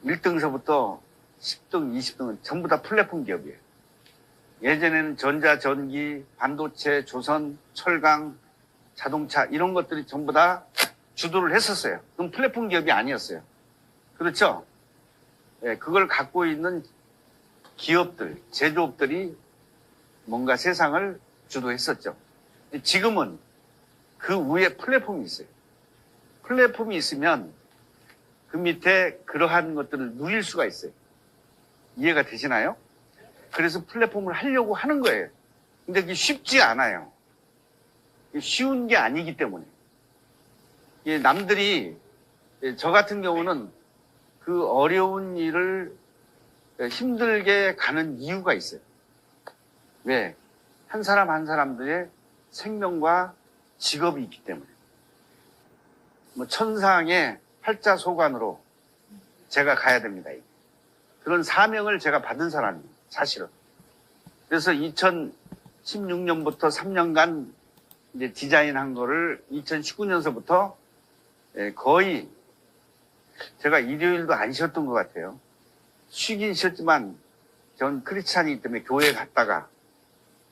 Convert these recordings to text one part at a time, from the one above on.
1등서부터 10등, 20등은 전부 다 플랫폼 기업이에요. 예전에는 전자, 전기, 반도체, 조선, 철강, 자동차 이런 것들이 전부 다 주도를 했었어요. 그럼 플랫폼 기업이 아니었어요. 그렇죠? 예, 그걸 갖고 있는 기업들, 제조업들이 뭔가 세상을 주도했었죠. 지금은 그 위에 플랫폼이 있어요. 플랫폼이 있으면 그 밑에 그러한 것들을 누릴 수가 있어요. 이해가 되시나요? 그래서 플랫폼을 하려고 하는 거예요. 근데 그게 쉽지 않아요. 쉬운 게 아니기 때문에. 남들이, 저 같은 경우는 그 어려운 일을 힘들게 가는 이유가 있어요. 왜? 한 사람 한 사람들의 생명과 직업이 있기 때문에. 뭐 천상의 팔자소관으로 제가 가야 됩니다. 그런 사명을 제가 받은 사람이에요. 사실은. 그래서 2016년부터 3년간 이제 디자인한 거를 2019년서부터 거의 제가 일요일도 안 쉬었던 것 같아요. 쉬긴 쉬었지만 전 크리스찬이기 때문에 교회 갔다가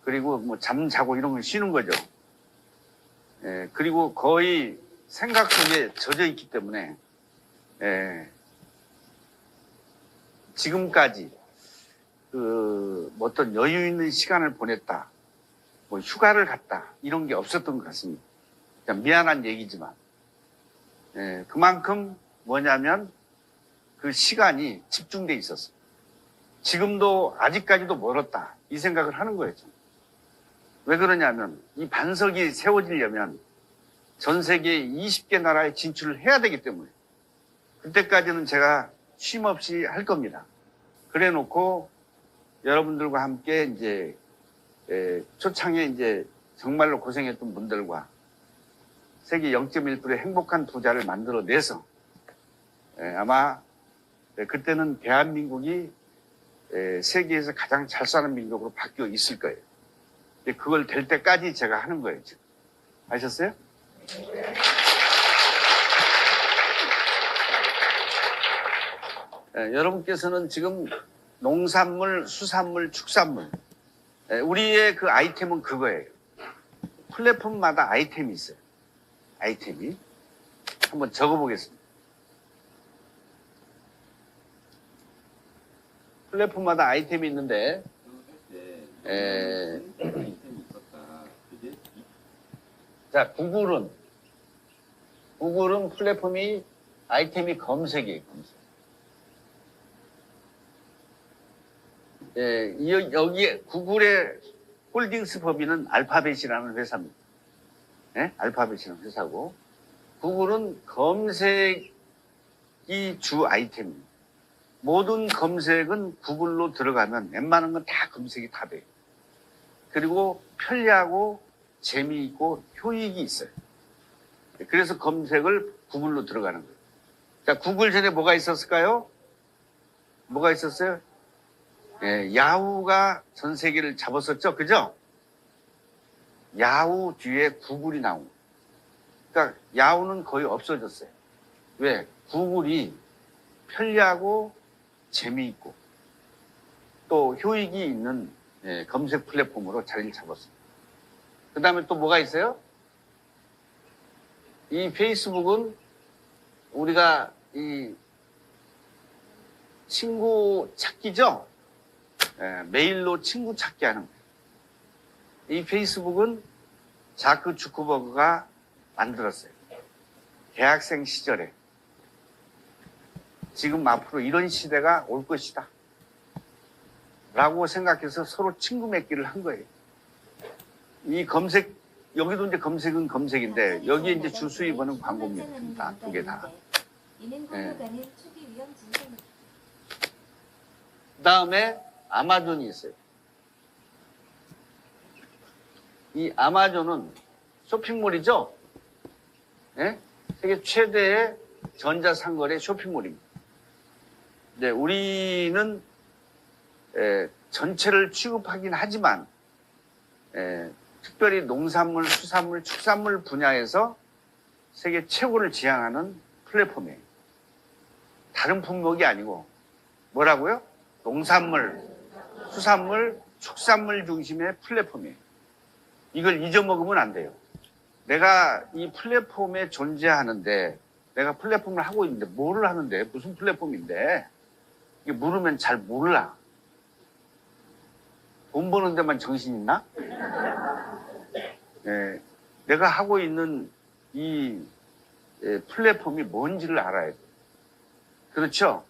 그리고 뭐 잠 자고 이런 걸 쉬는 거죠. 그리고 거의 생각 속에 젖어 있기 때문에 지금까지 뭐 어떤 여유 있는 시간을 보냈다, 뭐 휴가를 갔다 이런 게 없었던 것 같습니다. 그냥 미안한 얘기지만 그만큼 뭐냐면 그 시간이 집중돼 있었어요. 지금도 아직까지도 멀었다 이 생각을 하는 거예요. 왜 그러냐면 이 반석이 세워지려면 전 세계 20개 나라에 진출을 해야 되기 때문에 그때까지는 제가 쉼 없이 할 겁니다. 그래 놓고 여러분들과 함께 이제 초창에 이제 정말로 고생했던 분들과 세계 0.1%의 행복한 부자를 만들어내서 아마 그때는 대한민국이 세계에서 가장 잘 사는 민족으로 바뀌어 있을 거예요. 그걸 될 때까지 제가 하는 거예요. 지금. 아셨어요? 여러분께서는 지금 농산물, 수산물, 축산물 우리의 그 아이템은 그거예요. 플랫폼마다 아이템이 있어요. 아이템이. 한번 적어보겠습니다. 플랫폼마다 아이템이 있는데 자, 구글은 플랫폼이 아이템이 검색이에요. 검색. 여기에 구글의 홀딩스 법인은 알파벳이라는 회사입니다. 알파벳이라는 회사고 구글은 검색이 주 아이템입니다. 모든 검색은 구글로 들어가면 웬만한 건 다 검색이 다 돼요. 그리고 편리하고 재미있고 효익이 있어요. 그래서 검색을 구글로 들어가는 거예요. 자, 구글 전에 뭐가 있었을까요? 뭐가 있었어요? 야후가 전 세계를 잡았었죠. 그죠? 야후 뒤에 구글이 나온 거예요. 그러니까 야후는 거의 없어졌어요. 왜? 구글이 편리하고 재미있고 또 효익이 있는 검색 플랫폼으로 자리를 잡았어요. 그 다음에 또 뭐가 있어요? 이 페이스북은 우리가 이 친구 찾기죠? 메일로 친구 찾기 하는 거예요. 이 페이스북은 자크 주커버그가 만들었어요. 대학생 시절에. 지금 앞으로 이런 시대가 올 것이다. 라고 생각해서 서로 친구 맺기를 한 거예요. 이 검색, 여기도 이제 검색은 검색인데, 여기에 이제 주 수입원은 광고입니다. 두 개 다. 그 다음에 아마존이 있어요. 이 아마존은 쇼핑몰이죠? 세계 최대의 전자상거래 쇼핑몰입니다. 네, 우리는 전체를 취급하긴 하지만 특별히 농산물, 수산물, 축산물 분야에서 세계 최고를 지향하는 플랫폼이에요. 다른 품목이 아니고 뭐라고요? 농산물, 수산물, 축산물 중심의 플랫폼이에요. 이걸 잊어먹으면 안 돼요. 내가 이 플랫폼에 존재하는데, 내가 플랫폼을 하고 있는데 뭐를 하는데, 무슨 플랫폼인데, 이게 물으면 잘 몰라. 돈 버는 데만 정신 있나? 예, 내가 하고 있는 이 플랫폼이 뭔지를 알아야 돼. 그렇죠?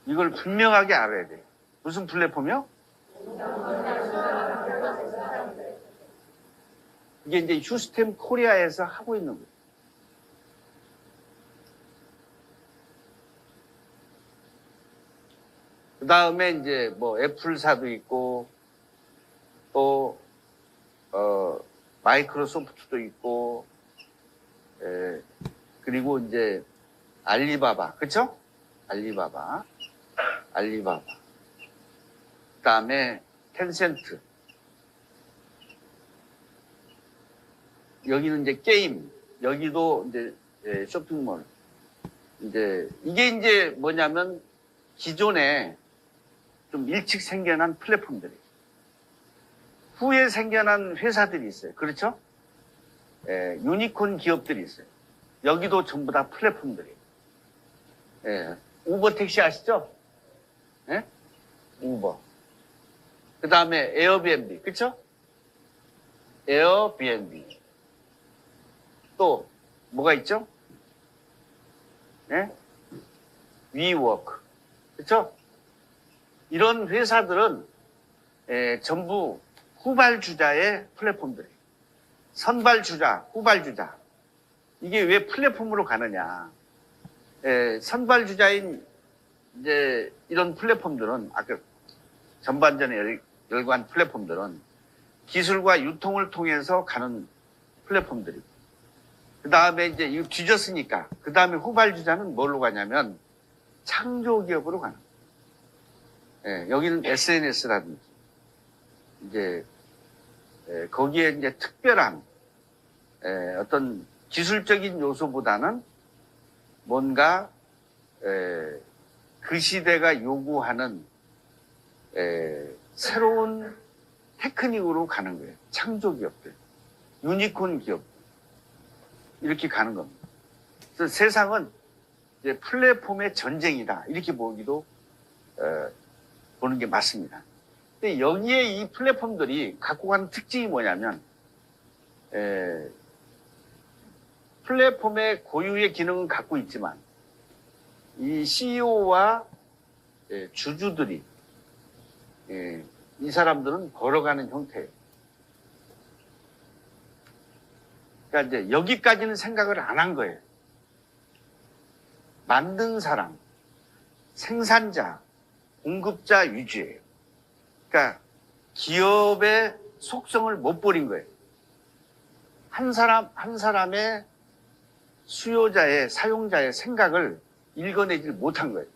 이걸 분명하게 알아야 돼. 무슨 플랫폼이요? 이게 이제 휴스템 코리아에서 하고 있는 거예요. 그 다음에 이제 뭐 애플사도 있고, 또, 마이크로소프트도 있고, 그리고 이제 알리바바, 그쵸? 알리바바. 그 다음에 텐센트. 여기는 이제 게임, 여기도 이제 쇼핑몰. 이제 이게 이제 뭐냐면 기존에 좀 일찍 생겨난 플랫폼들이 후에 생겨난 회사들이 있어요. 그렇죠? 유니콘 기업들이 있어요. 여기도 전부 다 플랫폼들이. 우버 택시 아시죠? 우버. 그 다음에 에어비앤비, 그쵸? 에어비앤비. 또 뭐가 있죠? 위워크, 그쵸? 이런 회사들은 전부 후발주자의 플랫폼들이에요. 선발주자, 후발주자. 이게 왜 플랫폼으로 가느냐? 선발주자인 이제 이런 플랫폼들은 아까 전반전에 열거한 플랫폼들은 기술과 유통을 통해서 가는 플랫폼들이고, 그 다음에 이제 이거 뒤졌으니까 그 다음에 후발주자는 뭘로 가냐면 창조기업으로 가는 거예요. 여기는 SNS라든지 이제 거기에 이제 특별한 어떤 기술적인 요소보다는 뭔가 그 시대가 요구하는 새로운 테크닉으로 가는 거예요. 창조기업들, 유니콘 기업 이렇게 가는 겁니다. 그래서 세상은 이제 플랫폼의 전쟁이다 이렇게 보기도 보는 게 맞습니다. 근데 여기에 이 플랫폼들이 갖고 가는 특징이 뭐냐면 플랫폼의 고유의 기능은 갖고 있지만 이 CEO와 주주들이 이 사람들은 걸어가는 형태예요. 그러니까 이제 여기까지는 생각을 안 한 거예요. 만든 사람, 생산자, 공급자 위주예요. 그러니까 기업의 속성을 못 버린 거예요. 한 사람의 수요자의, 사용자의 생각을 읽어내지 못한 거예요.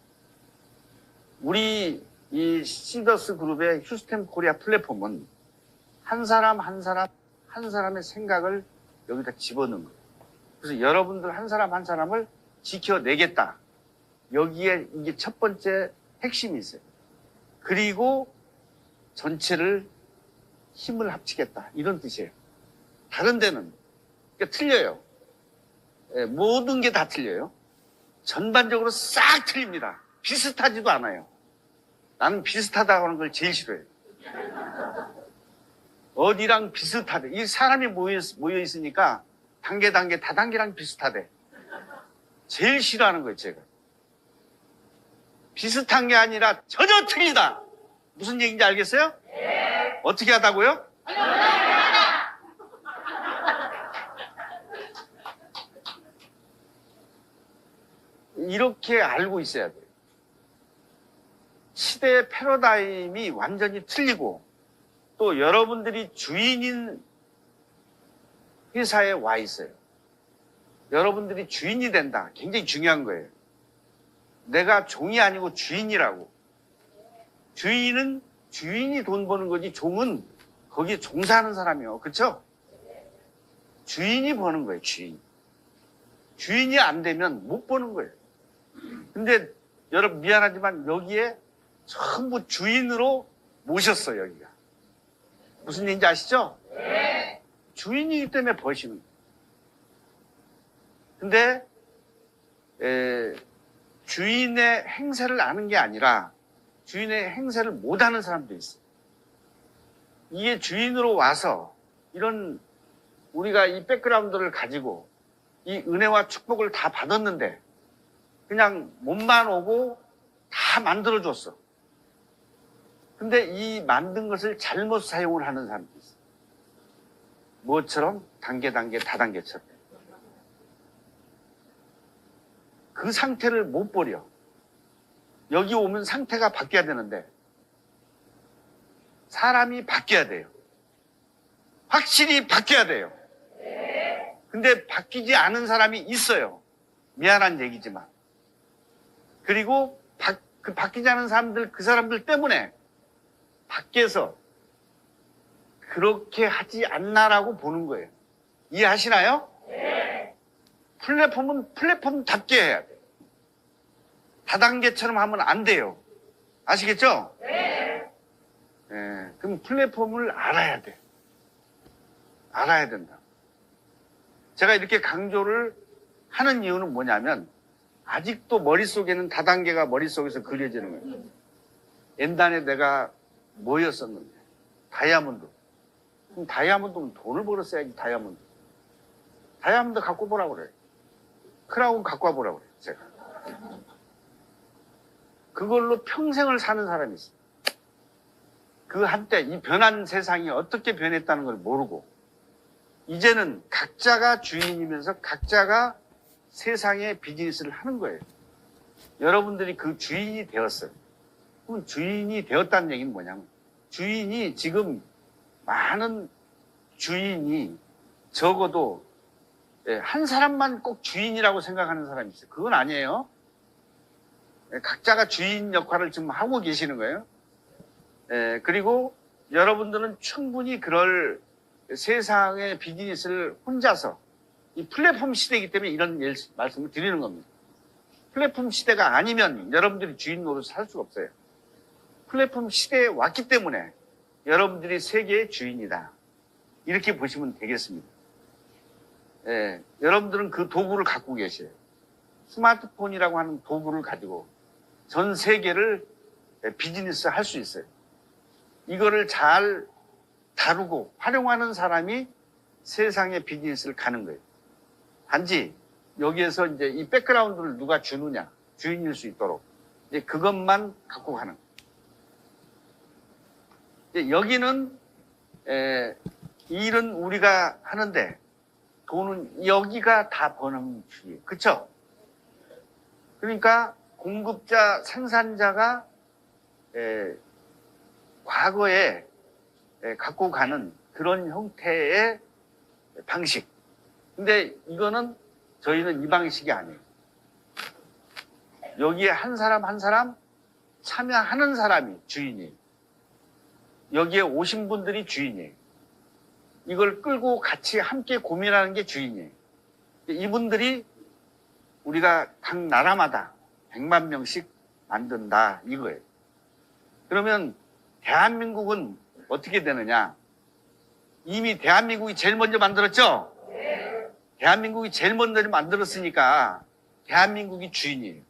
우리 이 시더스 그룹의 휴스템 코리아 플랫폼은 한 사람의 생각을 여기다 집어넣은 거예요. 그래서 여러분들 한 사람을 지켜내겠다. 여기에 이게 첫 번째 핵심이 있어요. 그리고 전체를 힘을 합치겠다. 이런 뜻이에요. 다른 데는 그러니까 틀려요. 모든 게 다 틀려요. 전반적으로 싹 틀립니다. 비슷하지도 않아요. 나는 비슷하다고 하는 걸 제일 싫어해요. 어디랑 비슷하대. 이 사람이 모여 있으니까 다단계랑 비슷하대. 제일 싫어하는 거예요, 제가. 비슷한 게 아니라 전혀 틀리다. 무슨 얘기인지 알겠어요? 네. 어떻게 하다고요? 이렇게 알고 있어야 돼요. 시대의 패러다임이 완전히 틀리고 또 여러분들이 주인인 회사에 와 있어요. 여러분들이 주인이 된다. 굉장히 중요한 거예요. 내가 종이 아니고 주인이라고. 주인이 돈 버는 거지 종은 거기에 종사하는 사람이요. 그렇죠? 주인이 버는 거예요. 주인이 안 되면 못 버는 거예요. 근데 여러분 미안하지만 여기에 전부 주인으로 모셨어요, 여기가. 무슨 얘기인지 아시죠? 네. 주인이기 때문에 버시는 거예요. 근데 주인의 행세를 아는 게 아니라 주인의 행세를 못하는 사람도 있어요. 이게 주인으로 와서 이런 우리가 이 백그라운드를 가지고 이 은혜와 축복을 다 받았는데 그냥 몸만 오고 다 만들어줬어. 근데 이 만든 것을 잘못 사용을 하는 사람도 있어. 뭐처럼? 단계, 다단계처럼. 그 상태를 못 버려. 여기 오면 상태가 바뀌어야 되는데 사람이 바뀌어야 돼요. 확실히 바뀌어야 돼요. 근데 바뀌지 않은 사람이 있어요. 미안한 얘기지만. 그리고 바뀌지 않은 사람들, 그 사람들 때문에 밖에서 그렇게 하지 않나라고 보는 거예요. 이해하시나요? 네. 플랫폼은 플랫폼답게 해야 돼요. 다단계처럼 하면 안 돼요. 아시겠죠? 네. 네. 그럼 플랫폼을 알아야 돼. 알아야 된다. 제가 이렇게 강조를 하는 이유는 뭐냐면 아직도 머릿속에는 다단계가 머릿속에서 그려지는 거예요. 옛날에 내가 뭐였었는데 다이아몬드. 그럼 다이아몬드는 돈을 벌었어야지. 다이아몬드 갖고 보라고 그래요. 크라운 갖고 와보라고 그래요. 제가 그걸로 평생을 사는 사람이 있어요. 그 한때 이 변한 세상이 어떻게 변했다는 걸 모르고 이제는 각자가 주인이면서 각자가 세상의 비즈니스를 하는 거예요. 여러분들이 그 주인이 되었어요. 그럼 주인이 되었다는 얘기는 뭐냐면 주인이 지금 많은 주인이 적어도 한 사람만 꼭 주인이라고 생각하는 사람이 있어요. 그건 아니에요. 각자가 주인 역할을 지금 하고 계시는 거예요. 그리고 여러분들은 충분히 그럴 세상의 비즈니스를 혼자서 이 플랫폼 시대이기 때문에 이런 말씀을 드리는 겁니다. 플랫폼 시대가 아니면 여러분들이 주인 노릇을 할 수가 없어요. 플랫폼 시대에 왔기 때문에 여러분들이 세계의 주인이다. 이렇게 보시면 되겠습니다. 여러분들은 그 도구를 갖고 계세요. 스마트폰이라고 하는 도구를 가지고 전 세계를 비즈니스 할 수 있어요. 이거를 잘 다루고 활용하는 사람이 세상의 비즈니스를 가는 거예요. 단지 여기에서 이제 이 백그라운드를 누가 주느냐, 주인일 수 있도록 이제 그것만 갖고 가는 거예요. 이제 여기는 일은 우리가 하는데 돈은 여기가 다 버는 주의예요. 그렇죠? 그러니까 공급자, 생산자가 과거에 갖고 가는 그런 형태의 방식. 근데 이거는 저희는 이 방식이 아니에요. 여기에 한 사람 한 사람 참여하는 사람이 주인이에요. 여기에 오신 분들이 주인이에요. 이걸 끌고 같이 함께 고민하는 게 주인이에요. 이분들이 우리가 각 나라마다 100만 명씩 만든다 이거예요. 그러면 대한민국은 어떻게 되느냐? 이미 대한민국이 제일 먼저 만들었죠? 네. 대한민국이 제일 먼저 만들었으니까 대한민국이 주인이에요.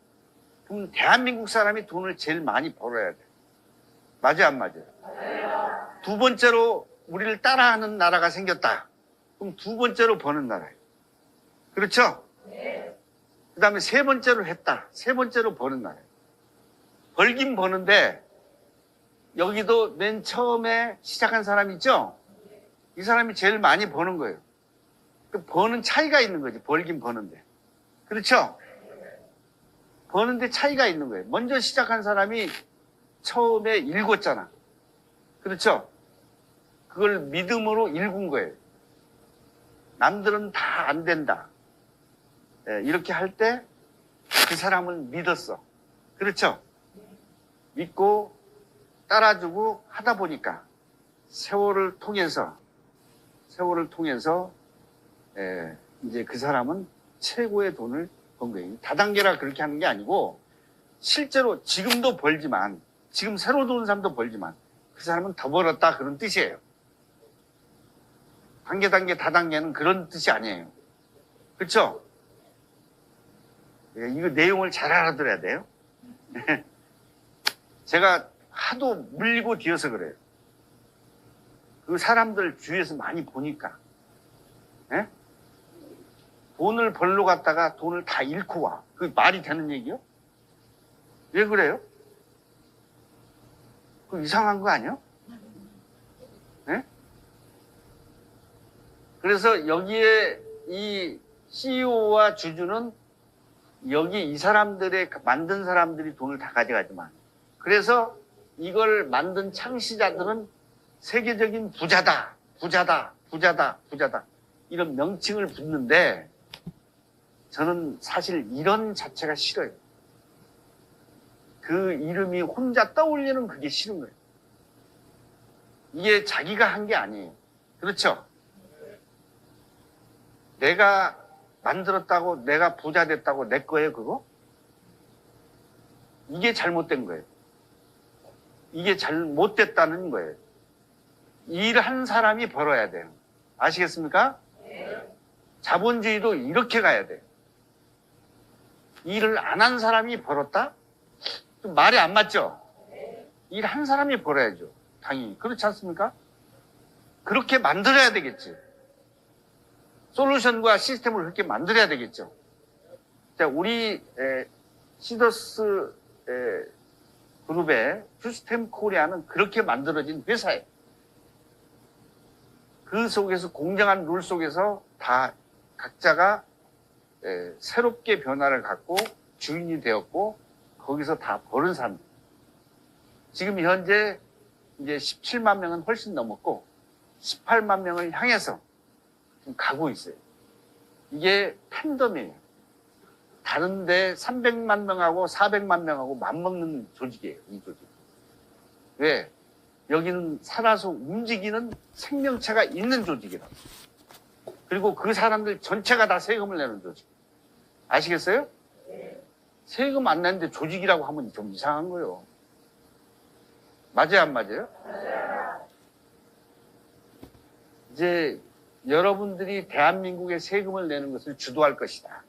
그럼 대한민국 사람이 돈을 제일 많이 벌어야 돼. 맞아요, 안 맞아요? 맞아요. 두 번째로 우리를 따라하는 나라가 생겼다. 그럼 두 번째로 버는 나라예요. 그렇죠? 네. 그 다음에 세 번째로 했다. 세 번째로 버는 나라예요. 벌긴 버는데 여기도 맨 처음에 시작한 사람 있죠? 이 사람이 제일 많이 버는 거예요. 그 버는 차이가 있는 거지. 벌긴 버는데. 그렇죠? 버는데 차이가 있는 거예요. 먼저 시작한 사람이 처음에 읽었잖아. 그렇죠? 그걸 믿음으로 읽은 거예요. 남들은 다 안 된다. 이렇게 할 때 그 사람을 믿었어. 그렇죠? 믿고 따라주고 하다 보니까 세월을 통해서 이제 그 사람은 최고의 돈을 번 거예요. 다단계라 그렇게 하는 게 아니고 실제로 지금도 벌지만, 지금 새로 들어온 사람도 벌지만 그 사람은 더 벌었다 그런 뜻이에요. 단계 다단계는 그런 뜻이 아니에요. 그렇죠? 이거 내용을 잘 알아들어야 돼요. 제가 하도 물리고 뒤어서 그래요. 그 사람들 주위에서 많이 보니까. 예? 돈을 벌러 갔다가 돈을 다 잃고 와. 그게 말이 되는 얘기요? 왜 그래요? 그 이상한 거 아니야? 예? 그래서 여기에 이 CEO와 주주는 여기 이 사람들의 만든 사람들이 돈을 다 가져가지만, 그래서 이걸 만든 창시자들은 세계적인 부자다 이런 명칭을 붙는데, 저는 사실 이런 자체가 싫어요. 그 이름이 혼자 떠올리는 그게 싫은 거예요. 이게 자기가 한 게 아니에요. 그렇죠? 내가 만들었다고, 내가 부자 됐다고 내 거예요, 그거? 이게 잘못된 거예요. 이게 잘못됐다는 거예요. 일한 사람이 벌어야 돼요. 아시겠습니까? 자본주의도 이렇게 가야 돼요. 일을 안 한 사람이 벌었다? 좀 말이 안 맞죠? 일한 사람이 벌어야죠. 당연히. 그렇지 않습니까? 그렇게 만들어야 되겠지. 솔루션과 시스템을 그렇게 만들어야 되겠죠. 자, 우리 시더스 그룹의 휴스템 코리아는 그렇게 만들어진 회사예요. 그 속에서 공정한 룰 속에서 다 각자가 새롭게 변화를 갖고 주인이 되었고, 거기서 다 버는 사람. 지금 현재 이제 17만 명은 훨씬 넘었고 18만 명을 향해서 지금 가고 있어요. 이게 팬덤이에요. 다른데 300만 명하고 400만 명하고 맞먹는 조직이에요. 이 조직. 왜? 여기는 살아서 움직이는 생명체가 있는 조직이라고. 그리고 그 사람들 전체가 다 세금을 내는 조직. 아시겠어요? 세금 안 내는데 조직이라고 하면 좀 이상한 거예요. 맞아요, 안 맞아요? 이제 여러분들이 대한민국에 세금을 내는 것을 주도할 것이다.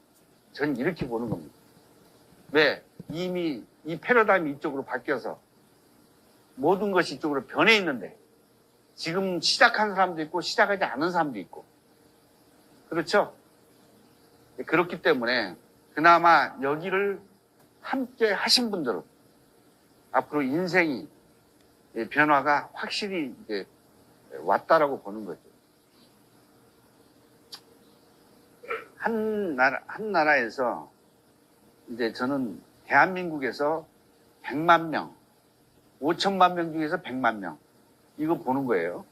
저는 이렇게 보는 겁니다. 왜? 이미 이 패러다임이 이쪽으로 바뀌어서 모든 것이 이쪽으로 변해 있는데, 지금 시작한 사람도 있고 시작하지 않은 사람도 있고, 그렇죠? 그렇기 때문에 그나마 여기를 함께 하신 분들은 앞으로 인생이 변화가 확실히 이제 왔다라고 보는 거죠. 한 나라에서 이제 저는 대한민국에서 100만 명, 5천만 명 중에서 100만 명, 이거 보는 거예요.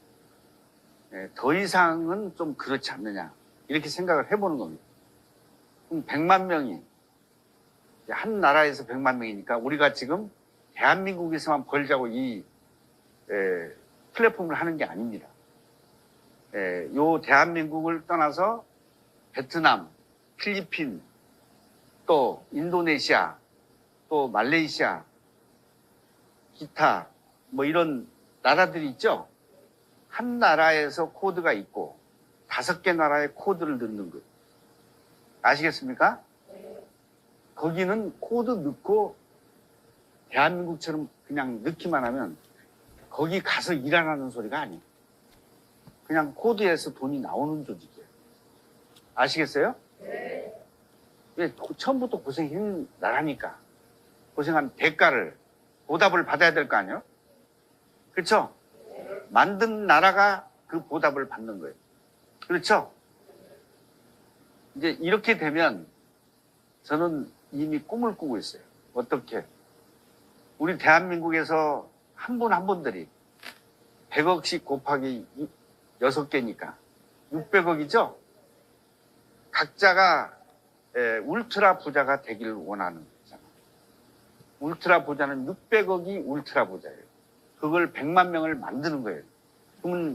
더 이상은 좀 그렇지 않느냐, 이렇게 생각을 해보는 겁니다. 그럼 100만 명이, 한 나라에서 100만 명이니까 우리가 지금 대한민국에서만 벌자고 이 플랫폼을 하는 게 아닙니다. 요 대한민국을 떠나서 베트남, 필리핀, 또 인도네시아, 또 말레이시아, 기타 뭐 이런 나라들이 있죠. 한 나라에서 코드가 있고 5개 나라의 코드를 넣는 거예요. 아시겠습니까? 거기는 코드 넣고 대한민국처럼 그냥 넣기만 하면 거기 가서 일하라는 소리가 아니에요. 그냥 코드에서 돈이 나오는 조직이에요. 아시겠어요? 왜? 처음부터 고생한 나라니까. 고생한 대가를, 보답을 받아야 될 거 아니에요? 그렇죠? 만든 나라가 그 보답을 받는 거예요. 그렇죠? 이제 이렇게 되면 저는 이미 꿈을 꾸고 있어요. 어떻게? 우리 대한민국에서 한 분 한 분들이 100억씩 곱하기 6개니까 600억이죠? 각자가 울트라 부자가 되기를 원하는 거잖아요. 울트라 부자는 600억이 울트라 부자예요. 그걸 100만 명을 만드는 거예요. 그러면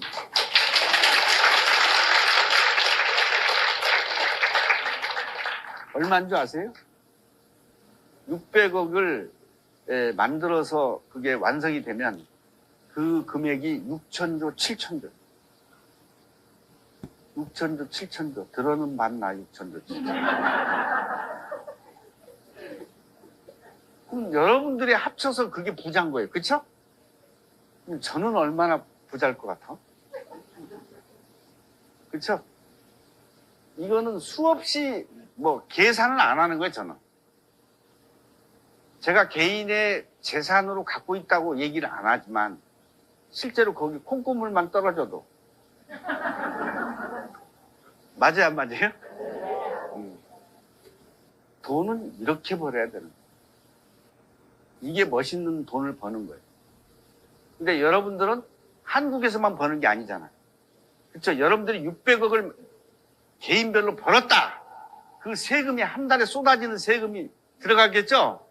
얼마인 줄 아세요? 600억을 만들어서 그게 완성이 되면 그 금액이 6천조, 7천조. 6천조, 7천조. 들어는 맞나, 6천조, 7천조. 그럼 여러분들이 합쳐서 그게 부자인 거예요. 그쵸? 그럼 저는 얼마나 부자일 것 같아? 그쵸? 이거는 수없이 뭐 계산을 안 하는 거예요, 저는. 제가 개인의 재산으로 갖고 있다고 얘기를 안 하지만 실제로 거기 콩고물만 떨어져도 맞아요, 안 맞아요? 돈은 이렇게 벌어야 되는 거예요. 이게 멋있는 돈을 버는 거예요. 근데 여러분들은 한국에서만 버는 게 아니잖아요. 그렇죠? 여러분들이 600억을 개인별로 벌었다. 그 세금이 한 달에 쏟아지는 세금이 들어가겠죠?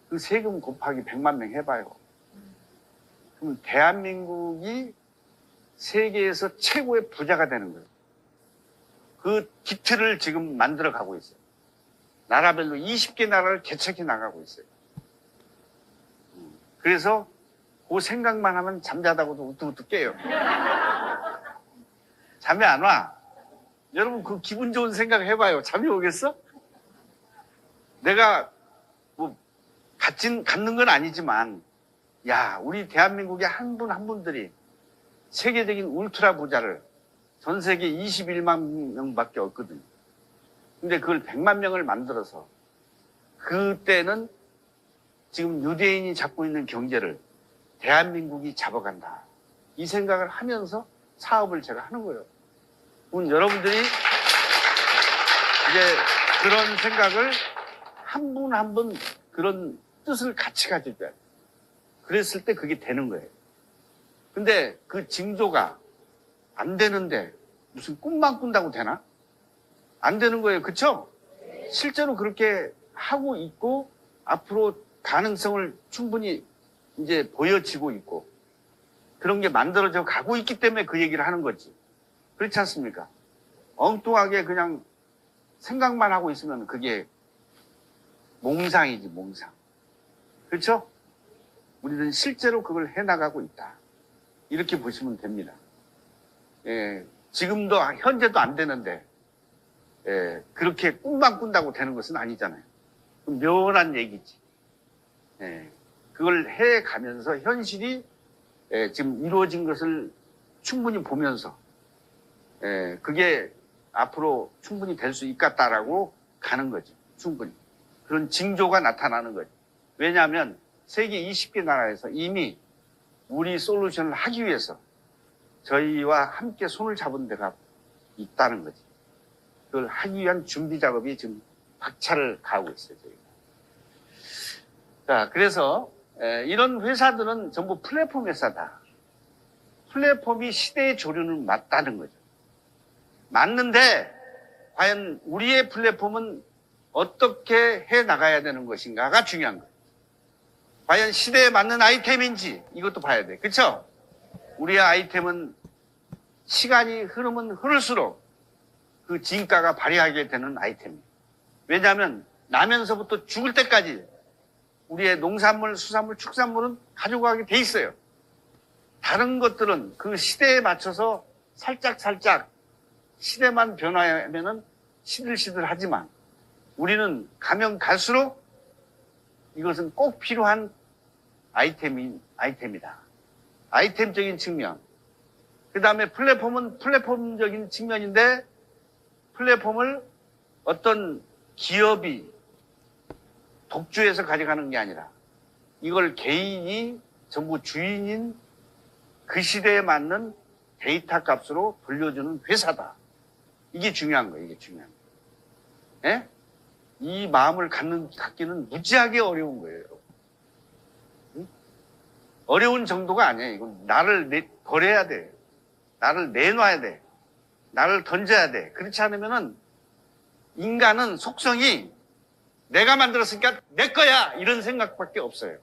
그 세금 곱하기 100만 명 해봐요. 그럼 대한민국이 세계에서 최고의 부자가 되는 거예요. 그 기틀을 지금 만들어 가고 있어요. 나라별로 20개 나라를 개척해 나가고 있어요. 그래서 그 생각만 하면 잠자다가도 우뚝우뚝 깨요. 잠이 안 와. 여러분 그 기분 좋은 생각 해봐요. 잠이 오겠어? 내가 뭐 갖는 건 아니지만 야, 우리 대한민국의 한 분 한 분들이 세계적인 울트라 부자를 전 세계 21만 명밖에 없거든요. 근데 그걸 100만 명을 만들어서 그때는 지금 유대인이 잡고 있는 경제를 대한민국이 잡아간다. 이 생각을 하면서 사업을 제가 하는 거예요. 여러분들이 이제 그런 생각을 한 분 한 분 그런 뜻을 같이 가져야 돼요. 그랬을 때 그게 되는 거예요. 근데 그 징조가 안 되는데 무슨 꿈만 꾼다고 되나? 안 되는 거예요. 그쵸? 실제로 그렇게 하고 있고 앞으로 가능성을 충분히 이제 보여지고 있고 그런 게 만들어져 가고 있기 때문에 그 얘기를 하는 거지. 그렇지 않습니까? 엉뚱하게 그냥 생각만 하고 있으면 그게 몽상이지, 몽상. 그렇죠? 우리는 실제로 그걸 해나가고 있다. 이렇게 보시면 됩니다. 예, 지금도 현재도 안 되는데 예, 그렇게 꿈만 꾼다고 되는 것은 아니잖아요. 묘한 얘기지. 예, 그걸 해가면서 현실이 예, 지금 이루어진 것을 충분히 보면서 예, 그게 앞으로 충분히 될 수 있겠다라고 가는 거죠. 충분히. 그런 징조가 나타나는 거죠. 왜냐하면 세계 20개 나라에서 이미 우리 솔루션을 하기 위해서 저희와 함께 손을 잡은 데가 있다는 거지. 그걸 하기 위한 준비 작업이 지금 박차를 가하고 있어요, 저희가. 자, 그래서 이런 회사들은 전부 플랫폼 회사다. 플랫폼이 시대의 조류는 맞다는 거죠. 맞는데 과연 우리의 플랫폼은 어떻게 해 나가야 되는 것인가가 중요한 거예요. 과연 시대에 맞는 아이템인지 이것도 봐야 돼. 그렇죠? 우리의 아이템은 시간이 흐르면 흐를수록 그 진가가 발휘하게 되는 아이템이에요. 왜냐하면 나면서부터 죽을 때까지 우리의 농산물, 수산물, 축산물은 가져가게 돼 있어요. 다른 것들은 그 시대에 맞춰서 살짝살짝 시대만 변화하면은 시들시들하지만 우리는 가면 갈수록 이것은 꼭 필요한 아이템이다. 아이템적인 측면. 그 다음에 플랫폼은 플랫폼적인 측면인데 플랫폼을 어떤 기업이 독주해서 가져가는 게 아니라 이걸 개인이 전부 주인인 그 시대에 맞는 데이터 값으로 돌려주는 회사다. 이게 중요한 거예요. 이게 중요한 거예요. 예? 이 마음을 갖기는 무지하게 어려운 거예요. 응? 어려운 정도가 아니에요. 이건 나를 버려야 돼. 나를 내놔야 돼. 나를 던져야 돼. 그렇지 않으면은 인간은 속성이 내가 만들었으니까 내 거야 이런 생각밖에 없어요.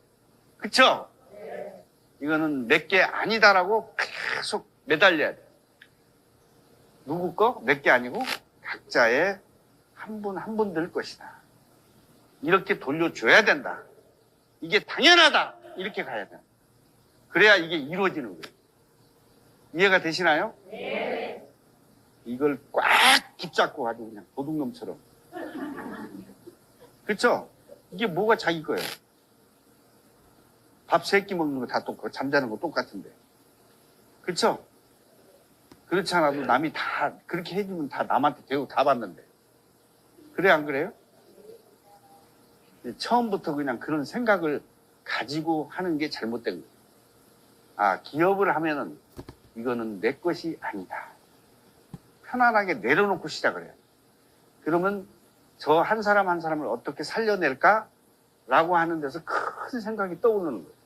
그쵸? 이거는 내 게 아니다라고 계속 매달려야 돼. 누구 거? 내 게 아니고 각자의 한 분 한 분들 것이다. 이렇게 돌려줘야 된다. 이게 당연하다. 이렇게 가야 돼. 그래야 이게 이루어지는 거예요. 이해가 되시나요? 네. 이걸 꽉 붙잡고 아주 그냥 도둑놈처럼. 그렇죠? 이게 뭐가 자기 거예요? 밥 3끼 먹는 거 다 똑같고 잠자는 거 똑같은데. 그렇죠? 그렇지 않아도 남이 다 그렇게 해주면 다 남한테 대우 다 받는데. 그래 안 그래요? 처음부터 그냥 그런 생각을 가지고 하는 게 잘못된 거예요. 아, 기업을 하면은 이거는 내 것이 아니다. 편안하게 내려놓고 시작을 해요. 그러면 저 한 사람 한 사람을 어떻게 살려낼까라고 하는 데서 큰 생각이 떠오르는 거예요.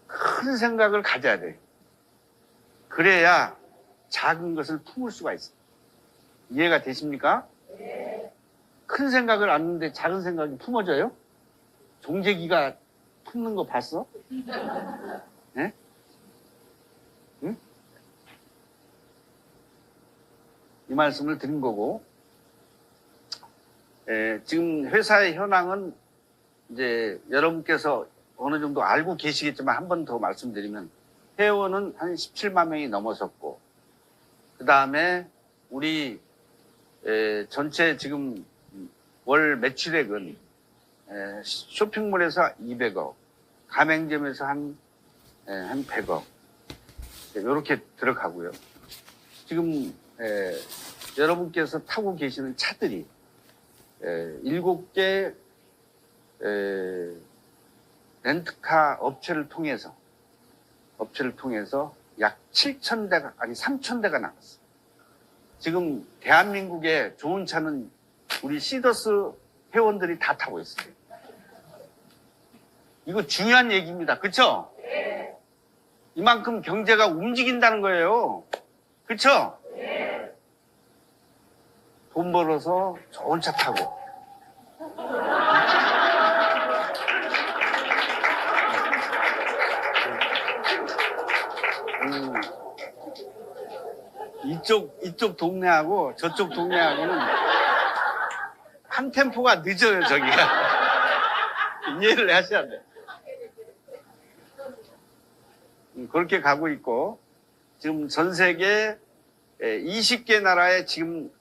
큰 생각을 가져야 돼요. 그래야 작은 것을 품을 수가 있어요. 이해가 되십니까? 네. 큰 생각을 안는데 작은 생각이 품어져요? 종재기가 품는 거 봤어? 네? 응? 이 말씀을 드린 거고, 지금 회사의 현황은 이제 여러분께서 어느 정도 알고 계시겠지만 한 번 더 말씀드리면 회원은 한 17만 명이 넘어섰고, 그 다음에 우리 전체 지금 월 매출액은 쇼핑몰에서 200억, 가맹점에서 한 100억 이렇게 들어가고요. 지금 여러분께서 타고 계시는 차들이 7개 렌트카 업체를 통해서 약 7,000대가 아니 3,000대가 나갔어요. 지금 대한민국에 좋은 차는 우리 시더스 회원들이 다 타고 있어요. 이거 중요한 얘기입니다. 그렇죠? 네. 이만큼 경제가 움직인다는 거예요. 그렇죠? 네. 돈 벌어서 좋은 차 타고 이쪽 동네하고 저쪽 동네하고는 한 템포가 늦어요, 저기가. 이해를 하셔야 돼요. 그렇게 가고 있고, 지금 전 세계 20개 나라에 지금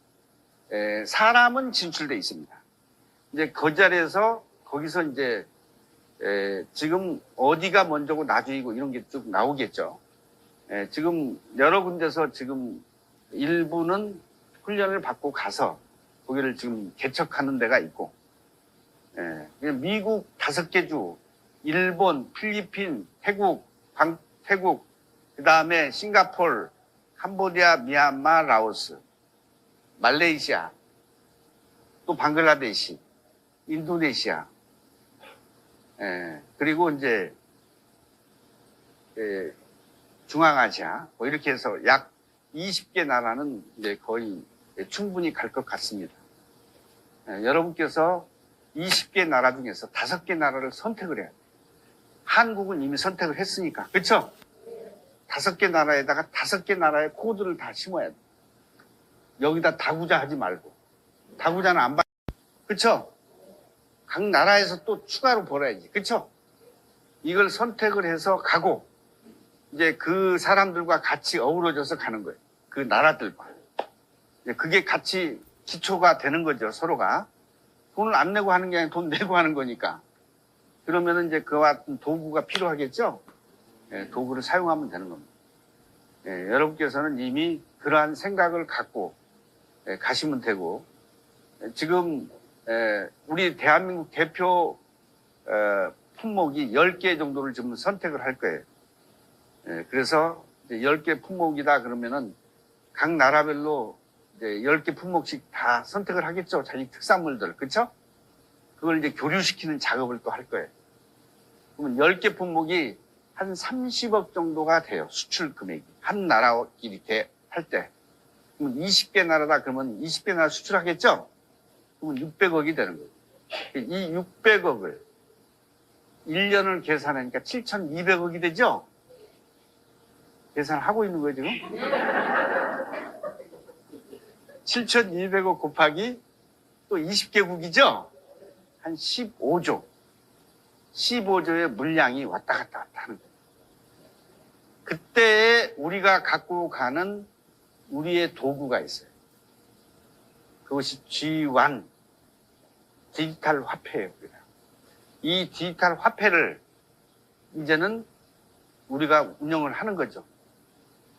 사람은 진출돼 있습니다. 이제 그 자리에서 거기서 이제 지금 어디가 먼저고 나중이고 이런 게 쭉 나오겠죠. 지금 여러 군데서 지금 일부는 훈련을 받고 가서 거기를 지금 개척하는 데가 있고, 미국 5개 주, 일본, 필리핀, 태국, 그 다음에 싱가포르, 캄보디아, 미얀마, 라오스, 말레이시아, 또 방글라데시, 인도네시아, 그리고 이제 중앙아시아, 뭐 이렇게 해서 약 20개 나라는 이제 거의 충분히 갈 것 같습니다. 여러분께서 20개 나라 중에서 5개 나라를 선택을 해야 돼요. 한국은 이미 선택을 했으니까. 그렇죠? 5개 나라에다가 5개 나라의 코드를 다 심어야 돼요. 여기다 다구자 하지 말고. 다구자는 안 받. 그렇죠? 각 나라에서 또 추가로 벌어야지. 그렇죠? 이걸 선택을 해서 가고 이제 그 사람들과 같이 어우러져서 가는 거예요. 그 나라들과. 그게 같이 기초가 되는 거죠, 서로가. 돈을 안 내고 하는 게 아니라 돈 내고 하는 거니까. 그러면은 이제 그와 같은 도구가 필요하겠죠? 도구를 사용하면 되는 겁니다. 여러분께서는 이미 그러한 생각을 갖고 가시면 되고, 지금 우리 대한민국 대표 품목이 10개 정도를 지금 선택을 할 거예요. 그래서 10개 품목이다 그러면은 각 나라별로 이제 10개 품목씩 다 선택을 하겠죠. 자기 특산물들. 그렇죠? 그걸 이제 교류시키는 작업을 또 할 거예요. 그러면 10개 품목이 한 30억 정도가 돼요. 수출 금액이. 한 나라끼리 할 때. 그러면 20개 나라다 그러면 20개 나라 수출하겠죠? 그러면 600억이 되는 거예요. 이 600억을 1년을 계산하니까 7,200억이 되죠? 계산하고 있는 거예요, 지금? 7,200억 곱하기 또 20개국이죠? 한 15조의 물량이 왔다 갔다 하는 거예요. 그때에 우리가 갖고 가는 우리의 도구가 있어요. 그것이 G1 디지털 화폐예요. 이 디지털 화폐를 이제는 우리가 운영을 하는 거죠.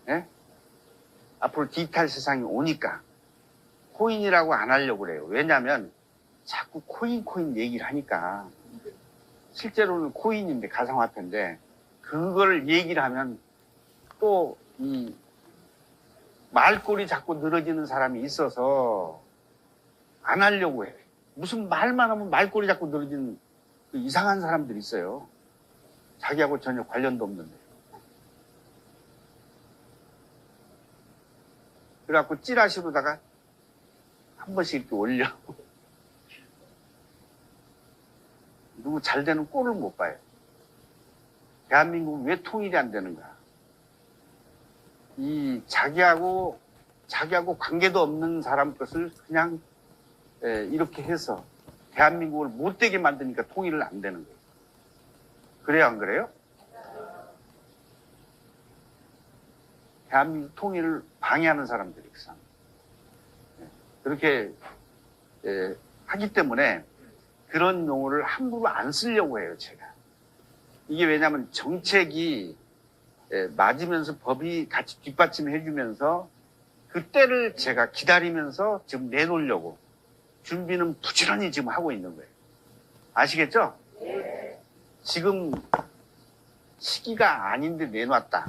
예? 앞으로 디지털 세상이 오니까 코인이라고 안 하려고 그래요. 왜냐하면 자꾸 코인 얘기를 하니까 실제로는 코인인데 가상화폐인데 그걸 얘기를 하면 또 이 말꼬리 자꾸 늘어지는 사람이 있어서 안 하려고 해요. 무슨 말만 하면 말꼬리 자꾸 늘어지는 그 이상한 사람들이 있어요. 자기하고 전혀 관련도 없는데. 그래갖고 찌라시로다가 한 번씩 이렇게 올려. 누구 잘 되는 꼴을 못 봐요. 대한민국은 왜 통일이 안 되는 거야? 이 자기하고 관계도 없는 사람 것을 그냥 이렇게 해서 대한민국을 못되게 만드니까 통일을 안 되는 거예요. 그래요, 안 그래요? 대한민국 통일을 방해하는 사람들이 있어. 그렇게 하기 때문에 그런 용어를 함부로 안 쓰려고 해요, 제가. 이게 왜냐하면 정책이 맞으면서 법이 같이 뒷받침해 주면서 그때를 제가 기다리면서 지금 내놓으려고 준비는 부지런히 지금 하고 있는 거예요. 아시겠죠? 지금 시기가 아닌데 내놨다.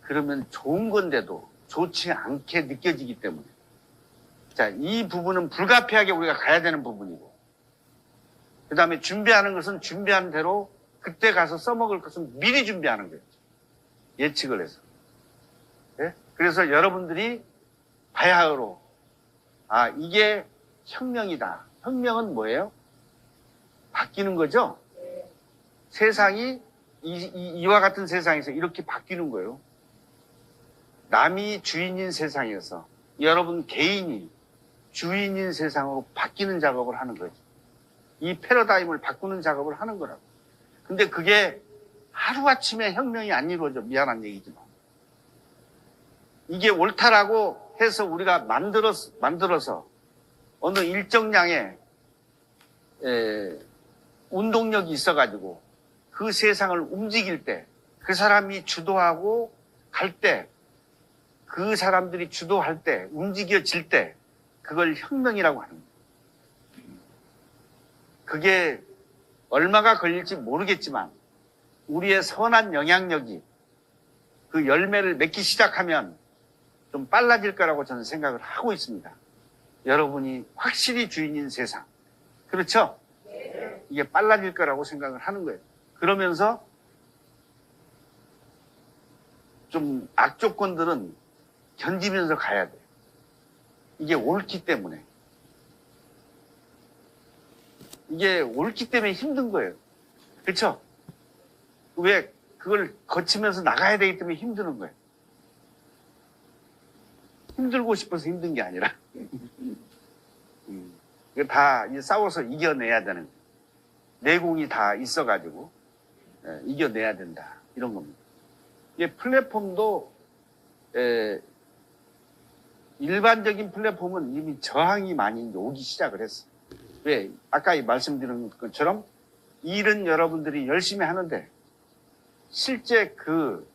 그러면 좋은 건데도 좋지 않게 느껴지기 때문에. 자, 이 부분은 불가피하게 우리가 가야 되는 부분이고. 그 다음에 준비하는 것은 준비한 대로 그때 가서 써먹을 것은 미리 준비하는 거예요. 예측을 해서. 예? 그래서 여러분들이 바야흐로, 아, 이게 혁명이다. 혁명은 뭐예요? 바뀌는 거죠? 세상이 이와 같은 세상에서 이렇게 바뀌는 거예요. 남이 주인인 세상에서 여러분 개인이 주인인 세상으로 바뀌는 작업을 하는 거죠. 이 패러다임을 바꾸는 작업을 하는 거라고. 근데 그게 하루아침에 혁명이 안 이루어져. 미안한 얘기지만. 이게 옳다라고 해서 우리가 만들어서 어느 일정량의 운동력이 있어가지고 그 세상을 움직일 때, 그 사람이 주도하고 갈 때, 그 사람들이 주도할 때, 움직여질 때, 그걸 혁명이라고 하는 거예요. 그게 얼마가 걸릴지 모르겠지만 우리의 선한 영향력이 그 열매를 맺기 시작하면 좀 빨라질 거라고 저는 생각을 하고 있습니다. 여러분이 확실히 주인인 세상. 그렇죠? 이게 빨라질 거라고 생각을 하는 거예요. 그러면서 좀 악조건들은 견디면서 가야 돼요. 이게 옳기 때문에. 이게 옳기 때문에 힘든 거예요. 그렇죠? 왜 그걸 거치면서 나가야 되기 때문에 힘드는 거예요. 힘들고 싶어서 힘든 게 아니라 다 싸워서 이겨내야 되는 거예요. 내공이 다 있어가지고 이겨내야 된다. 이런 겁니다. 이게 플랫폼도 일반적인 플랫폼은 이미 저항이 많이 오기 시작을 했어요. 왜? 아까 말씀드린 것처럼 일은 여러분들이 열심히 하는데 실제 그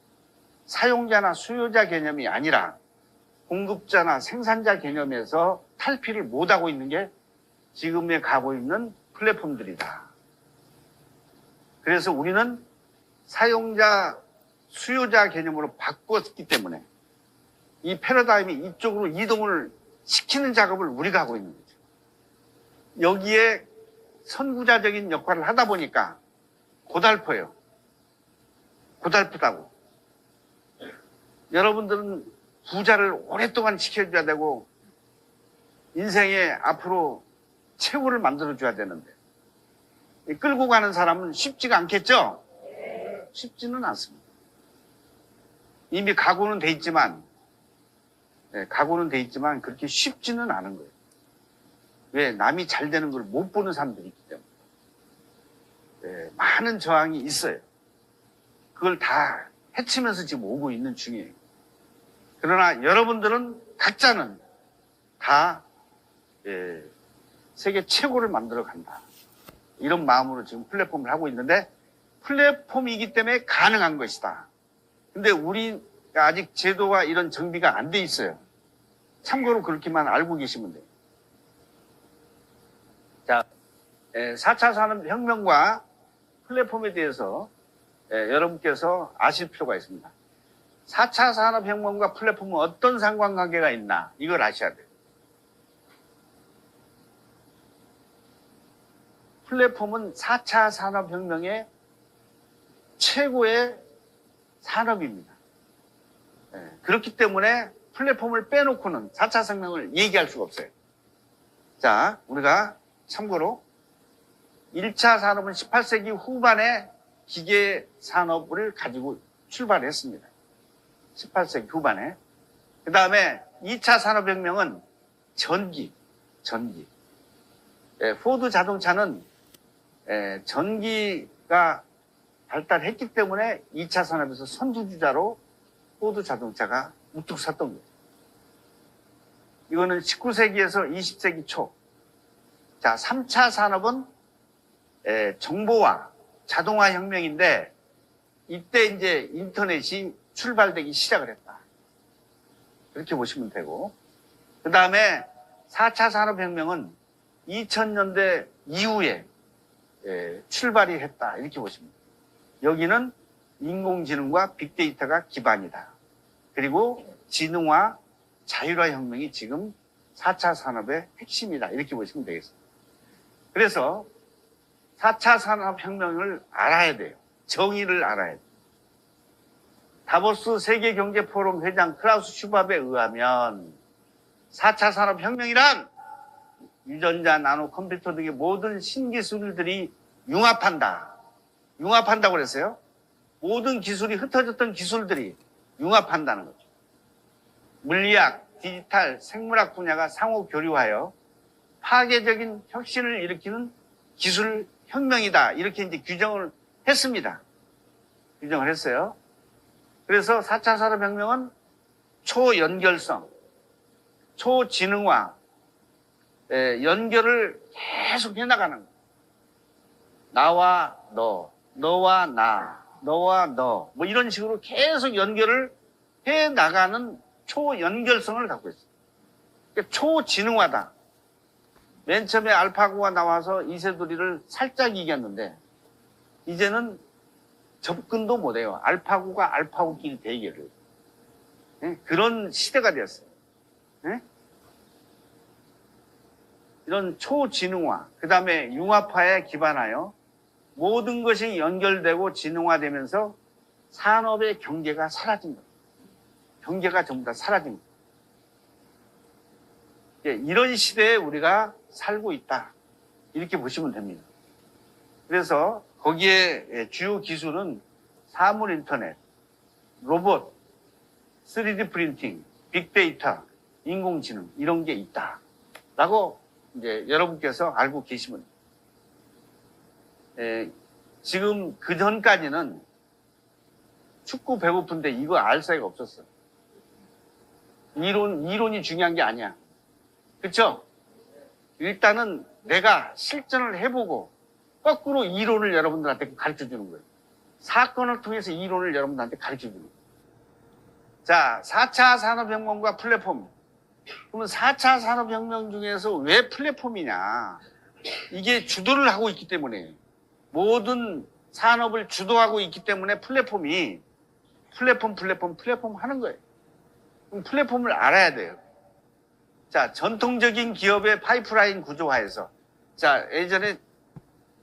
사용자나 수요자 개념이 아니라 공급자나 생산자 개념에서 탈피를 못하고 있는 게 지금에 가고 있는 플랫폼들이다. 그래서 우리는 사용자, 수요자 개념으로 바꿨기 때문에 이 패러다임이 이쪽으로 이동을 시키는 작업을 우리가 하고 있는 거죠. 여기에 선구자적인 역할을 하다 보니까 고달퍼요. 고달프다고. 여러분들은 부자를 오랫동안 지켜줘야 되고 인생에 앞으로 최고를 만들어줘야 되는데 끌고 가는 사람은 쉽지가 않겠죠? 쉽지는 않습니다. 이미 각오는 돼 있지만 그렇게 쉽지는 않은 거예요. 왜? 남이 잘 되는 걸 못 보는 사람들이 있기 때문에. 많은 저항이 있어요. 그걸 다 헤치면서 지금 오고 있는 중이에요. 그러나 여러분들은 각자는 다 세계 최고를 만들어 간다. 이런 마음으로 지금 플랫폼을 하고 있는데 플랫폼이기 때문에 가능한 것이다. 근데 우리가 아직 제도가 이런 정비가 안 돼 있어요. 참고로 그렇게만 알고 계시면 돼요. 자, 4차 산업혁명과 플랫폼에 대해서 여러분께서 아실 필요가 있습니다. 4차 산업혁명과 플랫폼은 어떤 상관관계가 있나 이걸 아셔야 돼요. 플랫폼은 4차 산업혁명의 최고의 산업입니다. 그렇기 때문에 플랫폼을 빼놓고는 4차 산업혁명을 얘기할 수가 없어요. 자, 우리가 참고로 1차 산업은 18세기 후반에 기계 산업을 가지고 출발했습니다. 18세기 후반에. 그 다음에 2차 산업혁명은 전기. 포드 자동차는 전기가 발달했기 때문에 2차 산업에서 선두주자로 포드 자동차가 우뚝 섰던 거죠. 이거는 19세기에서 20세기 초. 자, 3차 산업은 정보화, 자동화 혁명인데 이때 이제 인터넷이 출발되기 시작을 했다. 그렇게 보시면 되고. 그 다음에 4차 산업혁명은 2000년대 이후에 출발이 했다. 이렇게 보시면 돼요. 여기는 인공지능과 빅데이터가 기반이다. 그리고 지능화, 자율화 혁명이 지금 4차 산업의 핵심이다. 이렇게 보시면 되겠습니다. 그래서 4차 산업혁명을 알아야 돼요. 정의를 알아야 돼요. 다보스 세계경제포럼 회장 클라우스 슈밥에 의하면 4차 산업혁명이란 유전자, 나노, 컴퓨터 등의 모든 신기술들이 융합한다. 융합한다고 그랬어요. 모든 기술이 흩어졌던 기술들이 융합한다는 거죠. 물리학, 디지털, 생물학 분야가 상호 교류하여 파괴적인 혁신을 일으키는 기술 혁명이다. 이렇게 이제 규정을 했습니다. 규정을 했어요. 그래서 4차 산업혁명은 초연결성, 초지능화, 연결을 계속 해나가는 거예요. 나와 너, 너와 나, 너와 너, 뭐 이런 식으로 계속 연결을 해나가는 초연결성을 갖고 있어요. 그러니까 초지능화다. 맨 처음에 알파고가 나와서 이세돌이를 살짝 이겼는데 이제는 접근도 못해요. 알파고가 알파고끼리 대결을. 그런 시대가 되었어요. 이런 초지능화, 그 다음에 융합화에 기반하여 모든 것이 연결되고 지능화되면서 산업의 경계가 사라진 거예요. 경계가 전부 다 사라진 거예요. 이런 시대에 우리가 살고 있다. 이렇게 보시면 됩니다. 그래서 거기에 주요 기술은 사물 인터넷, 로봇, 3D 프린팅, 빅데이터, 인공지능 이런 게 있다. 라고 이제 여러분께서 알고 계시면 지금 그 전까지는 춥고 배고픈데 이거 알 사이가 없었어요. 이론이 중요한 게 아니야. 그렇죠? 일단은 내가 실전을 해보고 거꾸로 이론을 여러분들한테 가르쳐 주는 거예요. 사건을 통해서 이론을 여러분들한테 가르쳐 주는 거예요. 자, 4차 산업혁명과 플랫폼. 그러면 4차 산업혁명 중에서 왜 플랫폼이냐? 이게 주도를 하고 있기 때문에 모든 산업을 주도하고 있기 때문에 플랫폼이 플랫폼 하는 거예요. 그럼 플랫폼을 알아야 돼요. 자, 전통적인 기업의 파이프라인 구조화에서 자, 예전에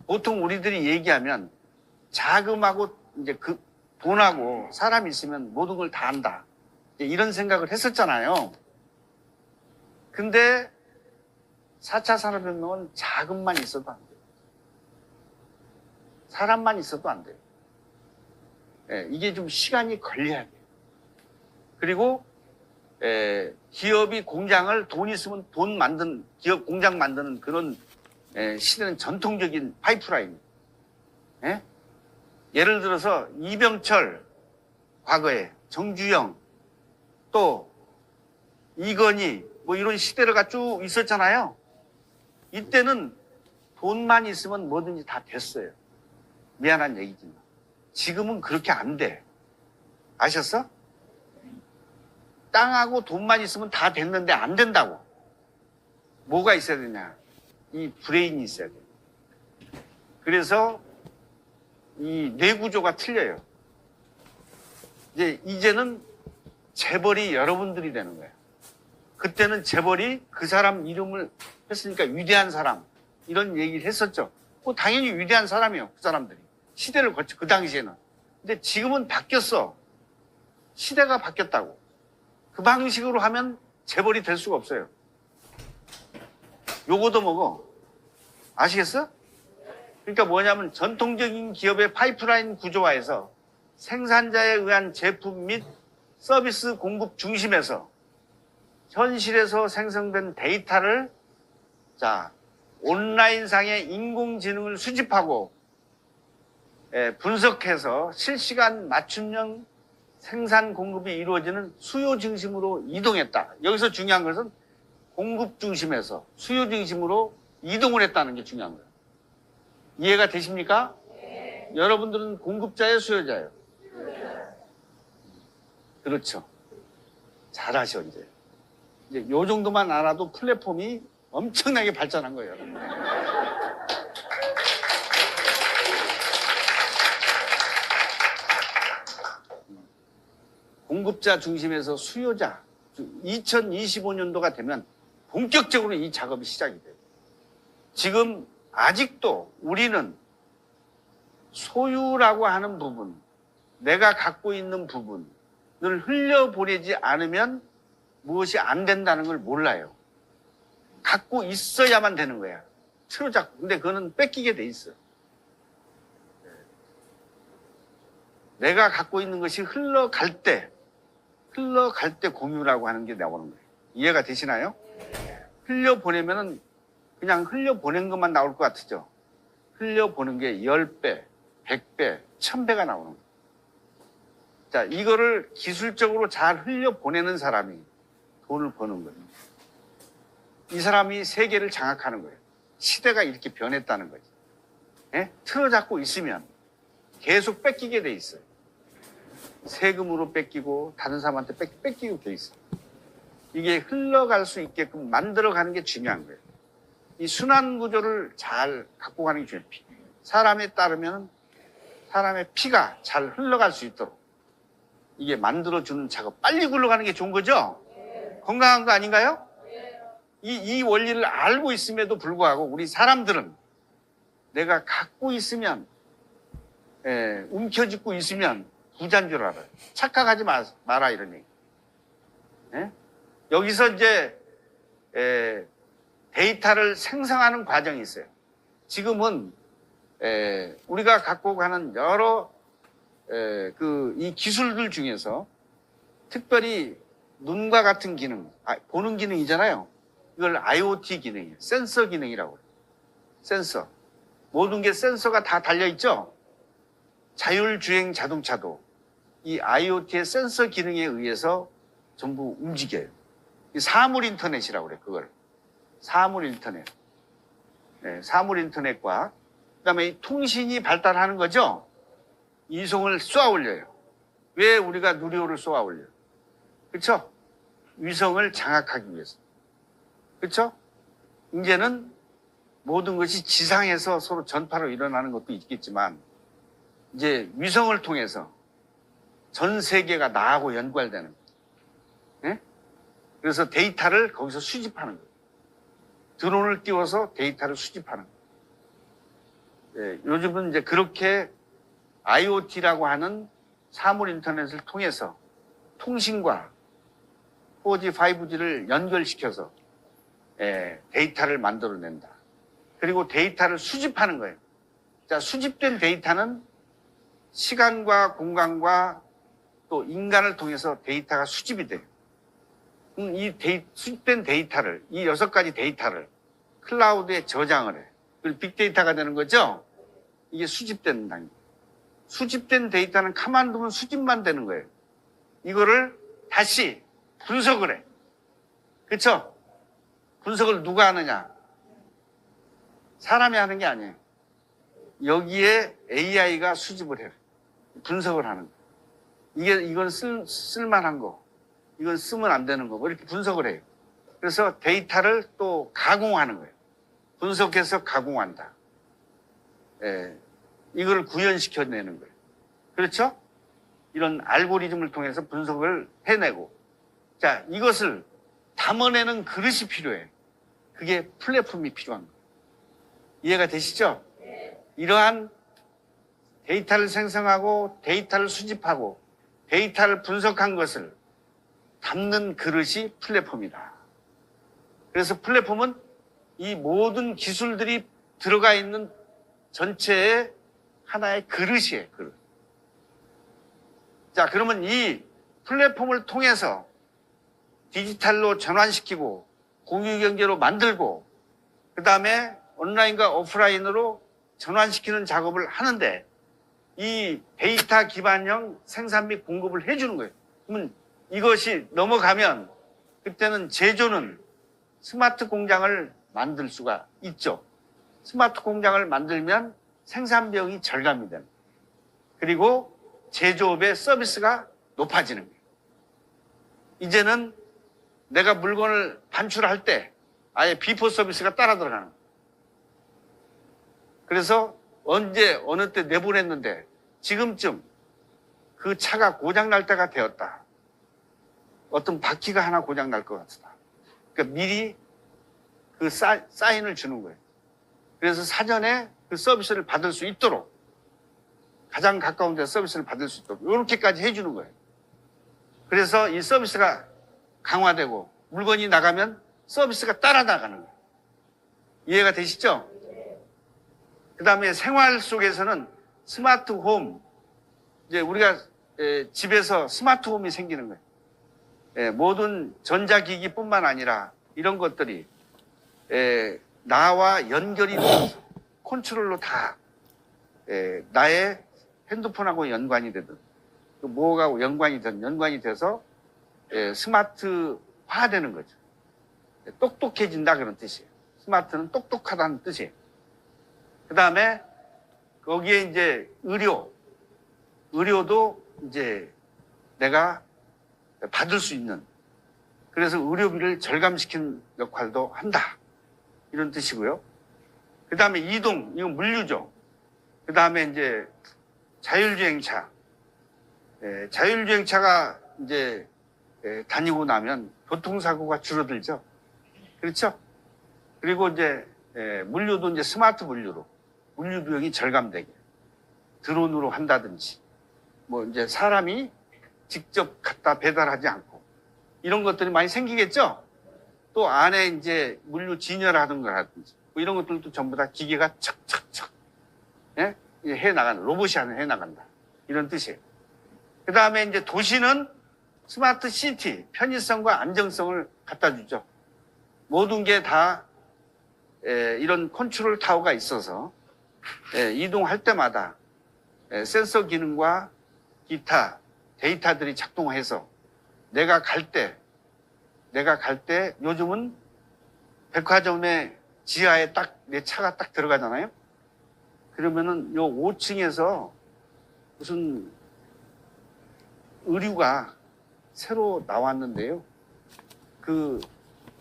보통 우리들이 얘기하면 자금하고 이제 그 돈하고 사람이 있으면 모든 걸 다 안다. 이런 생각을 했었잖아요. 근데 4차 산업혁명은 자금만 있어도 안 돼요. 사람만 있어도 안 돼요. 이게 좀 시간이 걸려야 돼요. 그리고 기업이 공장을 돈 있으면 기업 공장 만드는 그런 시대는 전통적인 파이프라인. 예? 예를 들어서 이병철 과거에 정주영 또 이건희 뭐 이런 시대가 쭉 있었잖아요. 이때는 돈만 있으면 뭐든지 다 됐어요. 미안한 얘기지만 지금은 그렇게 안 돼. 아셨어? 땅하고 돈만 있으면 다 됐는데 안 된다고. 뭐가 있어야 되냐? 이 브레인이 있어야 돼. 그래서 이 뇌구조가 틀려요. 이제는 재벌이 여러분들이 되는 거예요. 그때는 재벌이 그 사람 이름을 했으니까 위대한 사람 이런 얘기를 했었죠. 뭐 당연히 위대한 사람이에요. 그 사람들이. 시대를 거쳐 그 당시에는. 근데 지금은 바뀌었어. 시대가 바뀌었다고. 그 방식으로 하면 재벌이 될 수가 없어요. 요거도 먹어. 아시겠어? 그러니까 뭐냐면 전통적인 기업의 파이프라인 구조화에서 생산자에 의한 제품 및 서비스 공급 중심에서 현실에서 생성된 데이터를 온라인상의 인공지능을 수집하고 분석해서 실시간 맞춤형 생산 공급이 이루어지는 수요 중심으로 이동했다. 여기서 중요한 것은 공급 중심에서 수요 중심으로 이동을 했다는 게 중요한 거예요. 이해가 되십니까? 네. 여러분들은 공급자예요, 수요자예요? 그렇죠. 잘하셔, 이제 요 정도만 알아도 플랫폼이 엄청나게 발전한 거예요. 공급자 중심에서 수요자. 2025년도가 되면 본격적으로 이 작업이 시작이 돼요. 지금 아직도 우리는 소유라고 하는 부분, 내가 갖고 있는 부분을 흘려보내지 않으면 무엇이 안 된다는 걸 몰라요. 갖고 있어야만 되는 거야. 틀어잡고. 근데 그거는 뺏기게 돼 있어. 내가 갖고 있는 것이 흘러갈 때 공유라고 하는 게 나오는 거예요. 이해가 되시나요? 흘려보내면은 그냥 흘려보낸 것만 나올 것 같으죠? 흘려보는 게 10배, 100배, 1000배가 나오는 거예요. 자, 이거를 기술적으로 잘 흘려보내는 사람이 돈을 버는 거예요. 이 사람이 세계를 장악하는 거예요. 시대가 이렇게 변했다는 거죠. 예? 틀어잡고 있으면 계속 뺏기게 돼 있어요. 세금으로 뺏기고 다른 사람한테 뺏기고 돼 있어요. 이게 흘러갈 수 있게끔 만들어가는 게 중요한 거예요. 이 순환 구조를 잘 갖고 가는 게 중요해요. 사람에 따르면 사람의 피가 잘 흘러갈 수 있도록 이게 만들어주는 작업. 빨리 굴러가는 게 좋은 거죠? 건강한 거 아닌가요? 이 원리를 알고 있음에도 불구하고 우리 사람들은 내가 갖고 있으면 움켜쥐고 있으면 부자인 줄 알아요. 착각하지 마라 이런 얘기. 예? 여기서 이제 데이터를 생성하는 과정이 있어요. 지금은 우리가 갖고 가는 여러 이 기술들 중에서 특별히 눈과 같은 기능, 보는 기능이잖아요. 이걸 IoT 기능이에요. 센서 기능이라고 해요. 센서. 모든 게 센서가 다 달려있죠? 자율주행 자동차도 이 IoT의 센서 기능에 의해서 전부 움직여요. 사물 인터넷이라고 그래요, 그걸. 사물 인터넷. 네, 사물 인터넷과 그다음에 이 통신이 발달하는 거죠? 이송을 쏘아 올려요. 왜 우리가 누리호를 쏘아 올려요? 그렇죠? 위성을 장악하기 위해서. 그렇죠? 이제는 모든 것이 지상에서 서로 전파로 일어나는 것도 있겠지만 이제 위성을 통해서 전 세계가 나하고 연결되는 거예요. 네? 그래서 데이터를 거기서 수집하는 거예요. 드론을 띄워서 데이터를 수집하는 거예요. 네, 요즘은 이제 그렇게 IoT라고 하는 사물 인터넷을 통해서 통신과 4G, 5G를 연결시켜서 데이터를 만들어낸다. 그리고 데이터를 수집하는 거예요. 자, 수집된 데이터는 시간과 공간과 또 인간을 통해서 데이터가 수집이 돼요. 이 수집된 데이터를, 이 6가지 데이터를 클라우드에 저장을 해요. 그리고 빅데이터가 되는 거죠? 이게 수집된다. 수집된 데이터는 가만두면 수집만 되는 거예요. 이거를 다시 분석을 해. 그렇죠? 분석을 누가 하느냐? 사람이 하는 게 아니에요. 여기에 AI가 수집을 해요. 분석을 하는 거예요. 이건 쓸만한 거, 이건 쓰면 안 되는 거, 뭐 이렇게 분석을 해요. 그래서 데이터를 또 가공하는 거예요. 분석해서 가공한다. 이걸 구현시켜내는 거예요. 그렇죠? 이런 알고리즘을 통해서 분석을 해내고, 자, 이것을 담아내는 그릇이 필요해. 그게 플랫폼이 필요한 거예요. 이해가 되시죠? 이러한 데이터를 생성하고 데이터를 수집하고 데이터를 분석한 것을 담는 그릇이 플랫폼이다. 그래서 플랫폼은 이 모든 기술들이 들어가 있는 전체의 하나의 그릇이에요, 그릇. 자, 그러면 이 플랫폼을 통해서 디지털로 전환시키고 공유경제로 만들고 그 다음에 온라인과 오프라인으로 전환시키는 작업을 하는데 이 데이터 기반형 생산 및 공급을 해주는 거예요. 그러면 이것이 넘어가면 그때는 제조는 스마트 공장을 만들 수가 있죠. 스마트 공장을 만들면 생산 비용이 절감이 됩니다. 그리고 제조업의 서비스가 높아지는 거예요. 이제는 내가 물건을 반출할 때 아예 비포 서비스가 따라 들어가는 거예요. 그래서 언제 어느 때 내보냈는데 지금쯤 그 차가 고장날 때가 되었다. 어떤 바퀴가 하나 고장날 것 같다. 그러니까 미리 그 사인을 주는 거예요. 그래서 사전에 그 서비스를 받을 수 있도록 가장 가까운 데 서비스를 받을 수 있도록 이렇게까지 해주는 거예요. 그래서 이 서비스가 강화되고 물건이 나가면 서비스가 따라 나가는 거예요. 이해가 되시죠? 그 다음에 생활 속에서는 스마트 홈, 이제 우리가 집에서 스마트 홈이 생기는 거예요. 모든 전자기기뿐만 아니라 이런 것들이 나와 연결이 돼서 컨트롤로 다 나의 핸드폰하고 연관이 되든 뭐하고 연관이 돼서 스마트화되는 거죠. 똑똑해진다 그런 뜻이에요. 스마트는 똑똑하다는 뜻이에요. 그 다음에 거기에 이제 의료도 이제 내가 받을 수 있는, 그래서 의료비를 절감시키는 역할도 한다. 이런 뜻이고요. 그 다음에 이동, 이건 물류죠. 그 다음에 이제 자율주행차. 자율주행차가 이제 다니고 나면 교통사고가 줄어들죠. 그렇죠? 그리고 이제 물류도 이제 스마트 물류로 물류 비용이 절감되게 드론으로 한다든지 뭐 이제 사람이 직접 갖다 배달하지 않고 이런 것들이 많이 생기겠죠. 또 안에 이제 물류 진열하는 거라든지 뭐 이런 것들도 전부 다 기계가 척척척 해 나가는, 로봇이 해 나간다 이런 뜻이에요. 그 다음에 이제 도시는 스마트 시티, 편의성과 안정성을 갖다 주죠. 모든 게 다 이런 컨트롤 타워가 있어서 이동할 때마다 센서 기능과 기타 데이터들이 작동해서 내가 갈 때 요즘은 백화점의 지하에 딱 내 차가 딱 들어가잖아요. 그러면은 요 5층에서 무슨 의류가 새로 나왔는데요. 그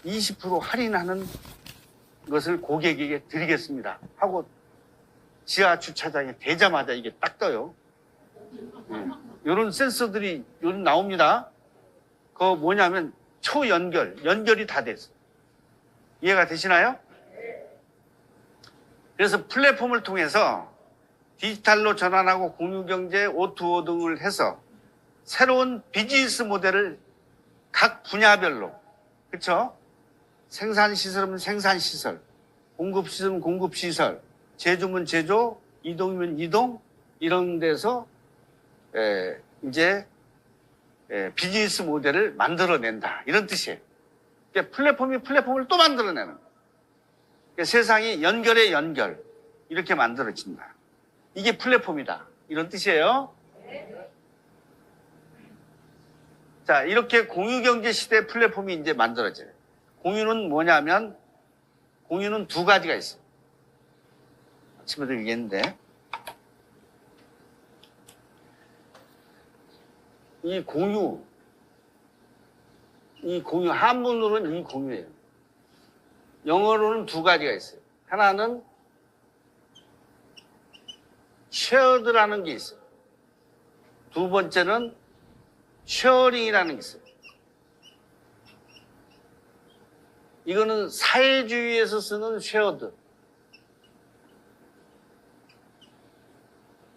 20% 할인하는 것을 고객에게 드리겠습니다 하고 지하 주차장에 대자마자 이게 딱 떠요. 이런 센서들이 요즘 나옵니다. 그거 뭐냐면 연결이 다 됐어요. 이해가 되시나요? 그래서 플랫폼을 통해서 디지털로 전환하고 공유경제, O2O 등을 해서 새로운 비즈니스 모델을 각 분야별로, 그렇죠? 생산시설이면 생산시설, 공급시설이면 공급시설, 제조면 제조, 이동이면 이동, 이런 데서 이제 비즈니스 모델을 만들어낸다. 이런 뜻이에요. 그러니까 플랫폼이 플랫폼을 또 만들어내는 거예요. 그러니까 세상이 연결에 연결, 이렇게 만들어진다. 이게 플랫폼이다. 이런 뜻이에요. 자, 이렇게 공유경제 시대 플랫폼이 이제 만들어져요. 공유는 뭐냐면, 공유는 두 가지가 있어요. 아침에도 얘기했는데, 이 공유, 한문으로는 이 공유예요. 영어로는 두 가지가 있어요. 하나는 shared라는 게 있어요. 두 번째는 sharing이라는 게 있어요. 이거는 사회주의에서 쓰는 shared.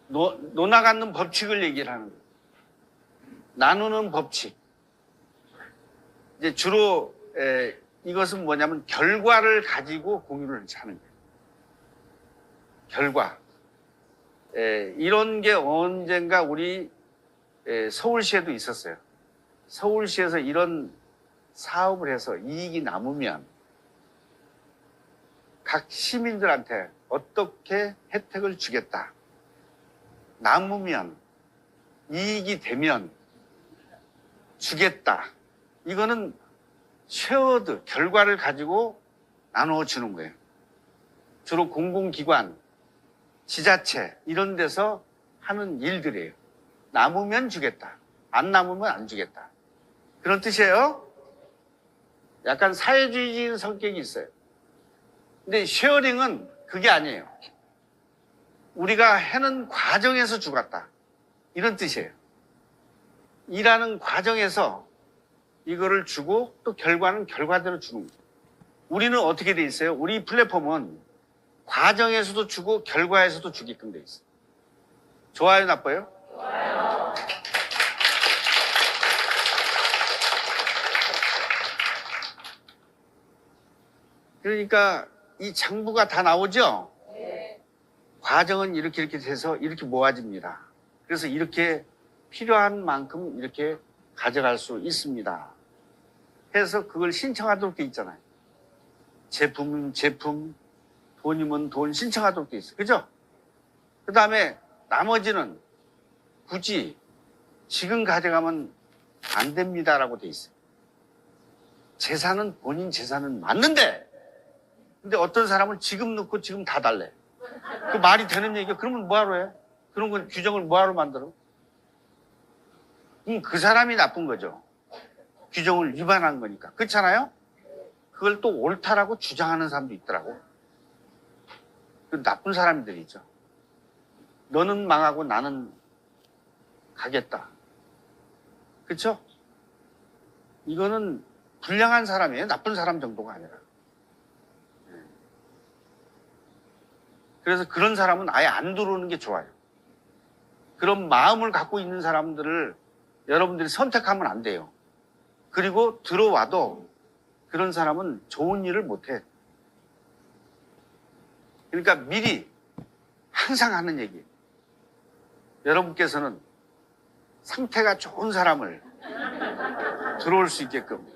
논아갖는 법칙을 얘기를 하는 거예요. 나누는 법칙. 이제 주로 이것은 뭐냐면 결과를 가지고 공유를 하는 거예요. 결과. 이런 게 언젠가 우리 서울시에도 있었어요. 서울시에서 이런 사업을 해서 이익이 남으면 각 시민들한테 어떻게 혜택을 주겠다. 남으면, 이익이 되면 주겠다. 이거는 쉐어드, 결과를 가지고 나누어 주는 거예요. 주로 공공기관, 지자체 이런 데서 하는 일들이에요. 남으면 주겠다. 안 남으면 안 주겠다. 그런 뜻이에요. 약간 사회주의적인 성격이 있어요. 근데 쉐어링은 그게 아니에요. 우리가 해는 과정에서 주겠다. 이런 뜻이에요. 일하는 과정에서 이거를 주고 또 결과는 결과대로 주는 거죠. 우리는 어떻게 돼 있어요? 우리 플랫폼은 과정에서도 주고 결과에서도 주게끔 돼 있어요. 좋아요, 나빠요? 좋아요. 그러니까 이 장부가 다 나오죠? 네. 과정은 이렇게 돼서 이렇게 모아집니다. 그래서 이렇게 필요한 만큼 이렇게 가져갈 수 있습니다. 해서 그걸 신청하도록 돼 있잖아요. 제품이면 제품, 돈이면 돈 신청하도록 돼 있어요. 그죠? 그 다음에 나머지는 굳이 지금 가져가면 안 됩니다라고 돼 있어요. 재산은 본인 재산은 맞는데, 근데 어떤 사람은 지금 넣고 지금 다 달래. 그 말이 되는 얘기야. 그러면 뭐하러 해? 그런 건 규정을 뭐하러 만들어? 그 사람이 나쁜 거죠. 규정을 위반한 거니까. 그렇잖아요? 그걸 또 옳다라고 주장하는 사람도 있더라고. 그 나쁜 사람들이죠. 너는 망하고 나는 가겠다. 그렇죠? 이거는 불량한 사람이에요. 나쁜 사람 정도가 아니라. 그래서 그런 사람은 아예 안 들어오는 게 좋아요. 그런 마음을 갖고 있는 사람들을 여러분들이 선택하면 안 돼요. 그리고 들어와도 그런 사람은 좋은 일을 못해. 그러니까 미리 항상 하는 얘기. 여러분께서는 상태가 좋은 사람을 들어올 수 있게끔.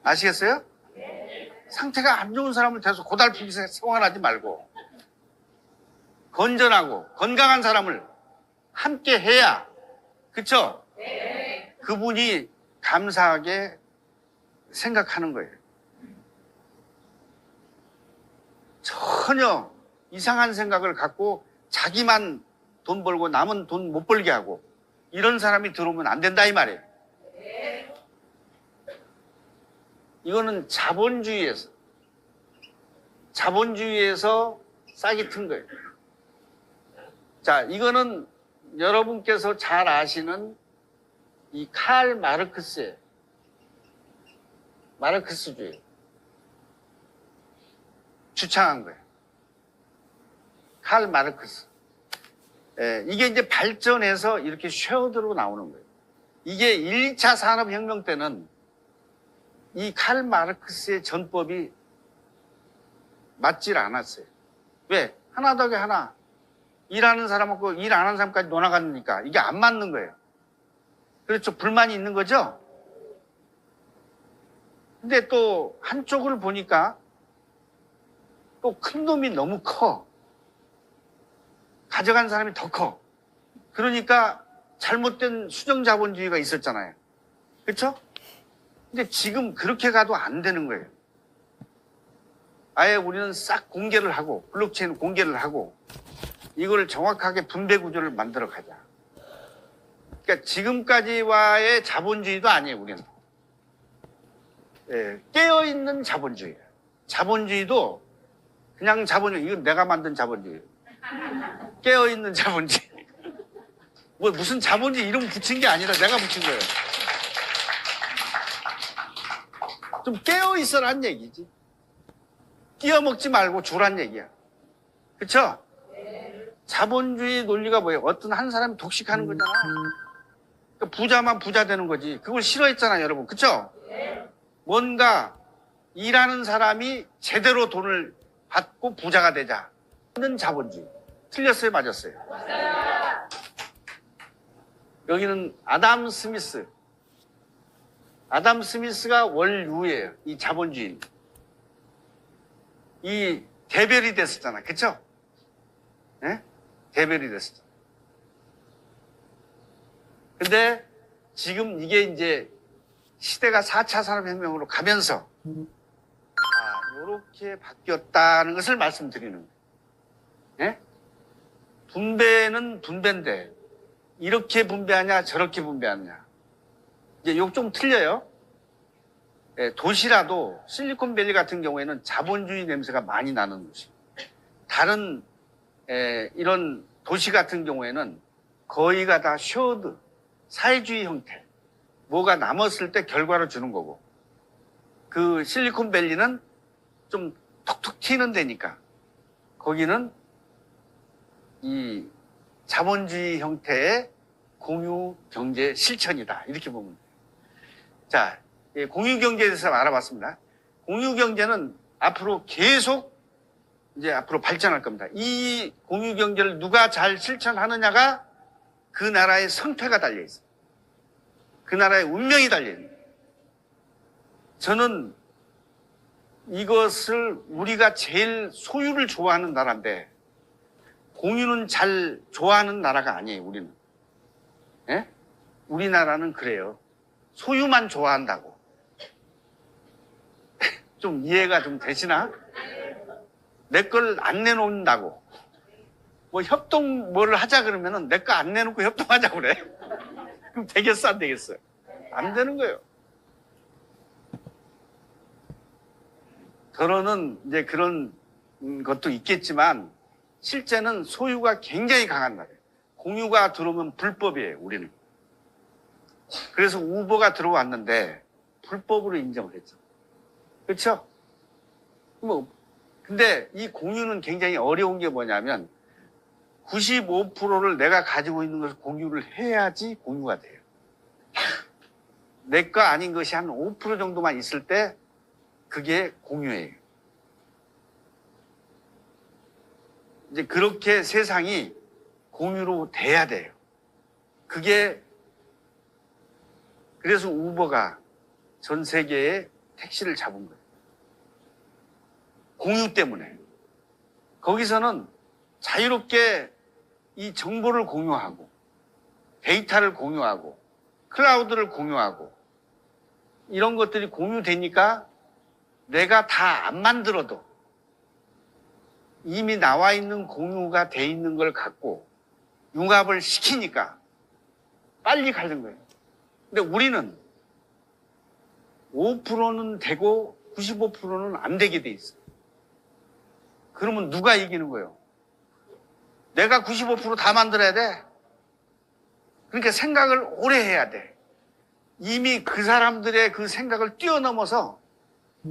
아시겠어요? 상태가 안 좋은 사람을 계속 고달프게 생활하지 말고 건전하고 건강한 사람을 함께 해야, 그쵸? 그분이 감사하게 생각하는 거예요. 전혀 이상한 생각을 갖고 자기만 돈 벌고 남은 돈 못 벌게 하고 이런 사람이 들어오면 안 된다 이 말이에요. 이거는 자본주의에서 싹이 튼 거예요. 자, 이거는 여러분께서 잘 아시는 이 칼 마르크스의 마르크스주의 주창한 거예요. 칼 마르크스. 이게 이제 발전해서 이렇게 쉐어드로 나오는 거예요. 이게 1차 산업혁명 때는 이 칼 마르크스의 전법이 맞질 않았어요. 왜? 하나 더하기 하나. 일하는 사람하고 일 안 하는 사람까지 논아가니까 이게 안 맞는 거예요. 그렇죠. 불만이 있는 거죠. 근데 또 한쪽을 보니까 또 큰 놈이 너무 커. 가져간 사람이 더 커. 그러니까 잘못된 수정자본주의가 있었잖아요. 그렇죠? 근데 지금 그렇게 가도 안 되는 거예요. 아예 우리는 싹 공개를 하고 블록체인 공개를 하고 이걸 정확하게 분배 구조를 만들어 가자. 그러니까 지금까지와의 자본주의도 아니에요, 우리는. 예, 깨어있는 자본주의예요. 자본주의도 그냥 자본주의, 이건 내가 만든 자본주의. 깨어있는 자본주의. 뭐 무슨 자본주의 이름 붙인 게 아니라 내가 붙인 거예요. 좀 깨어있어란 얘기지. 끼어먹지 말고 주란 얘기야. 그쵸? 자본주의 논리가 뭐예요? 어떤 한 사람이 독식하는 거잖아. 그러니까 부자만 부자 되는 거지. 그걸 싫어했잖아요, 여러분. 그쵸? 뭔가 일하는 사람이 제대로 돈을 받고 부자가 되자. 는 자본주의. 틀렸어요, 맞았어요? 여기는 아담 스미스. 아담 스미스가 원류예요. 이 자본주의. 이 대별이 됐었잖아. 그쵸? 네? 대별이 됐었잖아. 근데 지금 이게 이제 시대가 4차 산업혁명으로 가면서 이렇게 바뀌었다는 것을 말씀드리는 거예요. 네? 분배는 분배인데 이렇게 분배하냐 저렇게 분배하냐 이제 욕 좀 틀려요. 예, 도시라도 실리콘밸리 같은 경우에는 자본주의 냄새가 많이 나는 도시. 다른 이런 도시 같은 경우에는 거의가 다 쉐어드 사회주의 형태. 뭐가 남았을 때 결과를 주는 거고 그 실리콘밸리는 좀 톡톡 튀는 데니까 거기는 이 자본주의 형태의 공유 경제 실천이다. 이렇게 보면 돼요. 자, 공유 경제에 대해서 알아봤습니다. 공유 경제는 앞으로 계속 이제 앞으로 발전할 겁니다. 이 공유 경제를 누가 잘 실천하느냐가 그 나라의 성패가 달려 있어요. 그 나라의 운명이 달려 있는 거예요. 저는 이것을 우리가 제일 소유를 좋아하는 나라인데 공유는 잘 좋아하는 나라가 아니에요, 우리는. 예? 우리나라는 그래요. 소유만 좋아한다고. 좀 이해가 좀 되시나? 내 걸 안 내놓는다고. 뭐 협동 뭘 하자 그러면은 내 거 안 내놓고 협동하자고 그래. 그럼 되겠어, 안 되겠어요? 안 되는 거예요. 더러는 이제 그런 것도 있겠지만 실제는 소유가 굉장히 강한 나라예요. 공유가 들어오면 불법이에요, 우리는. 그래서 우버가 들어왔는데 불법으로 인정을 했죠. 그렇죠? 근데 이 공유는 굉장히 어려운 게 뭐냐면 95%를 내가 가지고 있는 것을 공유를 해야지 공유가 돼요. 내 거 아닌 것이 한 5% 정도만 있을 때 그게 공유예요. 이제 그렇게 세상이 공유로 돼야 돼요. 그게 그래서 우버가 전 세계에 택시를 잡은 거예요. 공유 때문에. 거기서는 자유롭게 이 정보를 공유하고 데이터를 공유하고 클라우드를 공유하고 이런 것들이 공유되니까 내가 다 안 만들어도 이미 나와 있는 공유가 돼 있는 걸 갖고 융합을 시키니까 빨리 가는 거예요. 근데 우리는 5%는 되고 95%는 안 되게 돼 있어요. 그러면 누가 이기는 거예요? 내가 95% 다 만들어야 돼. 그러니까 생각을 오래 해야 돼. 이미 그 사람들의 그 생각을 뛰어넘어서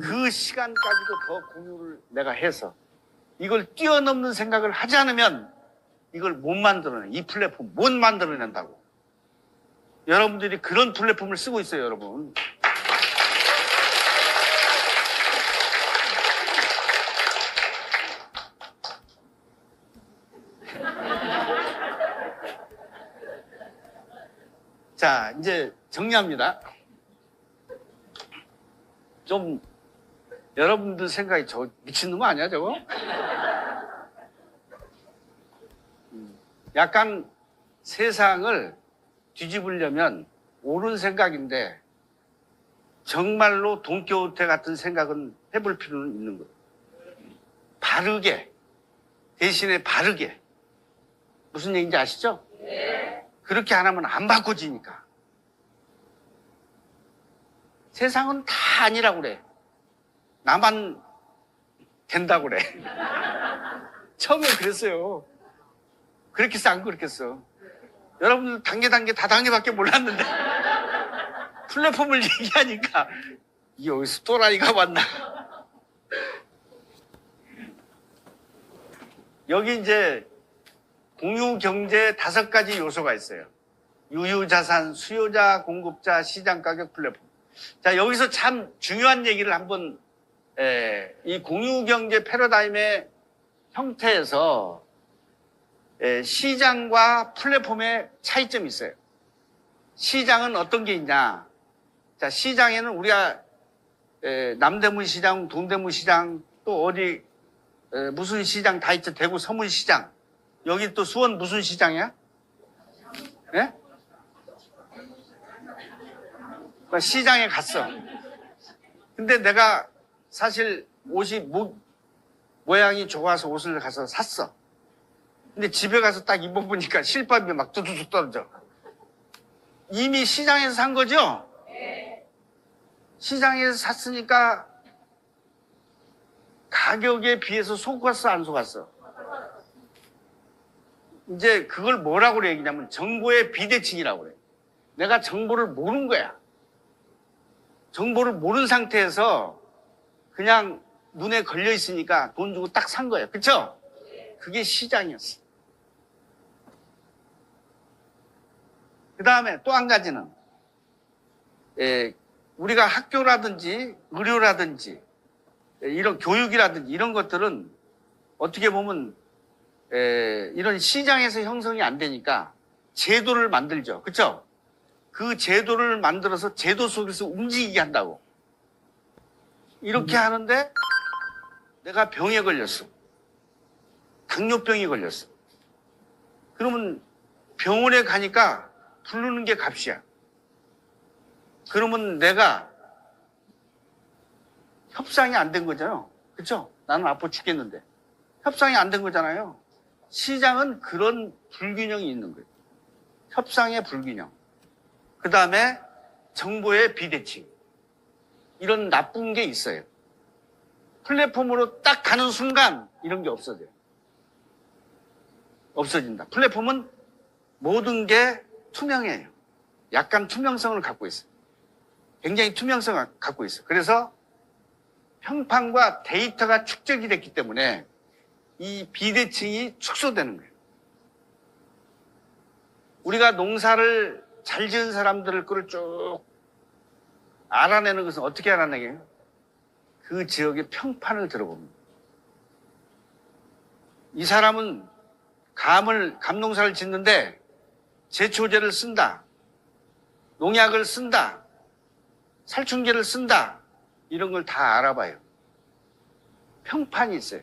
그 시간까지도 더 공유를 내가 해서 이걸 뛰어넘는 생각을 하지 않으면 이걸 못 만들어내. 이 플랫폼 못 만들어낸다고. 여러분들이 그런 플랫폼을 쓰고 있어요, 여러분. 자, 이제 정리합니다. 좀 여러분들 생각이 저 미친놈 아니야, 저거? 약간 세상을 뒤집으려면 옳은 생각인데 정말로 돈키호테 같은 생각은 해볼 필요는 있는 거예요. 바르게, 대신에 바르게. 무슨 얘기인지 아시죠? 네. 그렇게 안 하면 안 바꿔지니까. 세상은 다 아니라고 그래. 나만 된다고 그래. 처음에 그랬어요. 그렇게 써, 안 그렇겠어. 여러분들 단계 다 단계밖에 몰랐는데 플랫폼을 얘기하니까 여기서 또라이가 왔나. 여기 이제 공유경제 5가지 요소가 있어요. 유유자산, 수요자, 공급자, 시장가격, 플랫폼. 자, 여기서 참 중요한 얘기를 한번, 이 공유경제 패러다임의 형태에서 시장과 플랫폼의 차이점이 있어요. 시장은 어떤 게 있냐. 자, 시장에는 우리가 남대문 시장, 동대문 시장, 또 어디 무슨 시장 다 있죠. 대구 서문시장. 여기 또 수원 무슨 시장이야? 예? 시장에 갔어. 근데 내가 사실 옷이 모양이 좋아서 옷을 가서 샀어. 근데 집에 가서 딱 입어보니까 실밥이 막 뚜두둑 떨어져. 이미 시장에서 산 거죠? 시장에서 샀으니까 가격에 비해서 속았어, 안 속았어? 이제 그걸 뭐라고 그래 얘기냐면 정보의 비대칭이라고 그래. 내가 정보를 모르는 거야. 정보를 모르는 상태에서 그냥 눈에 걸려 있으니까 돈 주고 딱 산 거예요. 그쵸? 그게 시장이었어. 그 다음에 또 한 가지는 우리가 학교라든지 의료라든지 이런 교육이라든지 이런 것들은 어떻게 보면 이런 시장에서 형성이 안 되니까 제도를 만들죠. 그쵸? 그 제도를 만들어서 제도 속에서 움직이게 한다고. 이렇게 하는데 내가 병에 걸렸어. 당뇨병이 걸렸어. 그러면 병원에 가니까 부르는 게 값이야. 그러면 내가 협상이 안 된 거잖아요. 그쵸? 나는 아파 죽겠는데. 협상이 안 된 거잖아요. 시장은 그런 불균형이 있는 거예요. 협상의 불균형. 그 다음에 정보의 비대칭. 이런 나쁜 게 있어요. 플랫폼으로 딱 가는 순간 이런 게 없어져요. 없어진다. 플랫폼은 모든 게 투명해요. 약간 투명성을 갖고 있어요. 굉장히 투명성을 갖고 있어요. 그래서 평판과 데이터가 축적이 됐기 때문에 이 비대칭이 축소되는 거예요. 우리가 농사를 잘 지은 사람들을 거를 쭉 알아내는 것은 어떻게 알아내게요? 그 지역의 평판을 들어봅니다. 이 사람은 감농사를 짓는데 제초제를 쓴다, 농약을 쓴다, 살충제를 쓴다, 이런 걸 다 알아봐요. 평판이 있어요.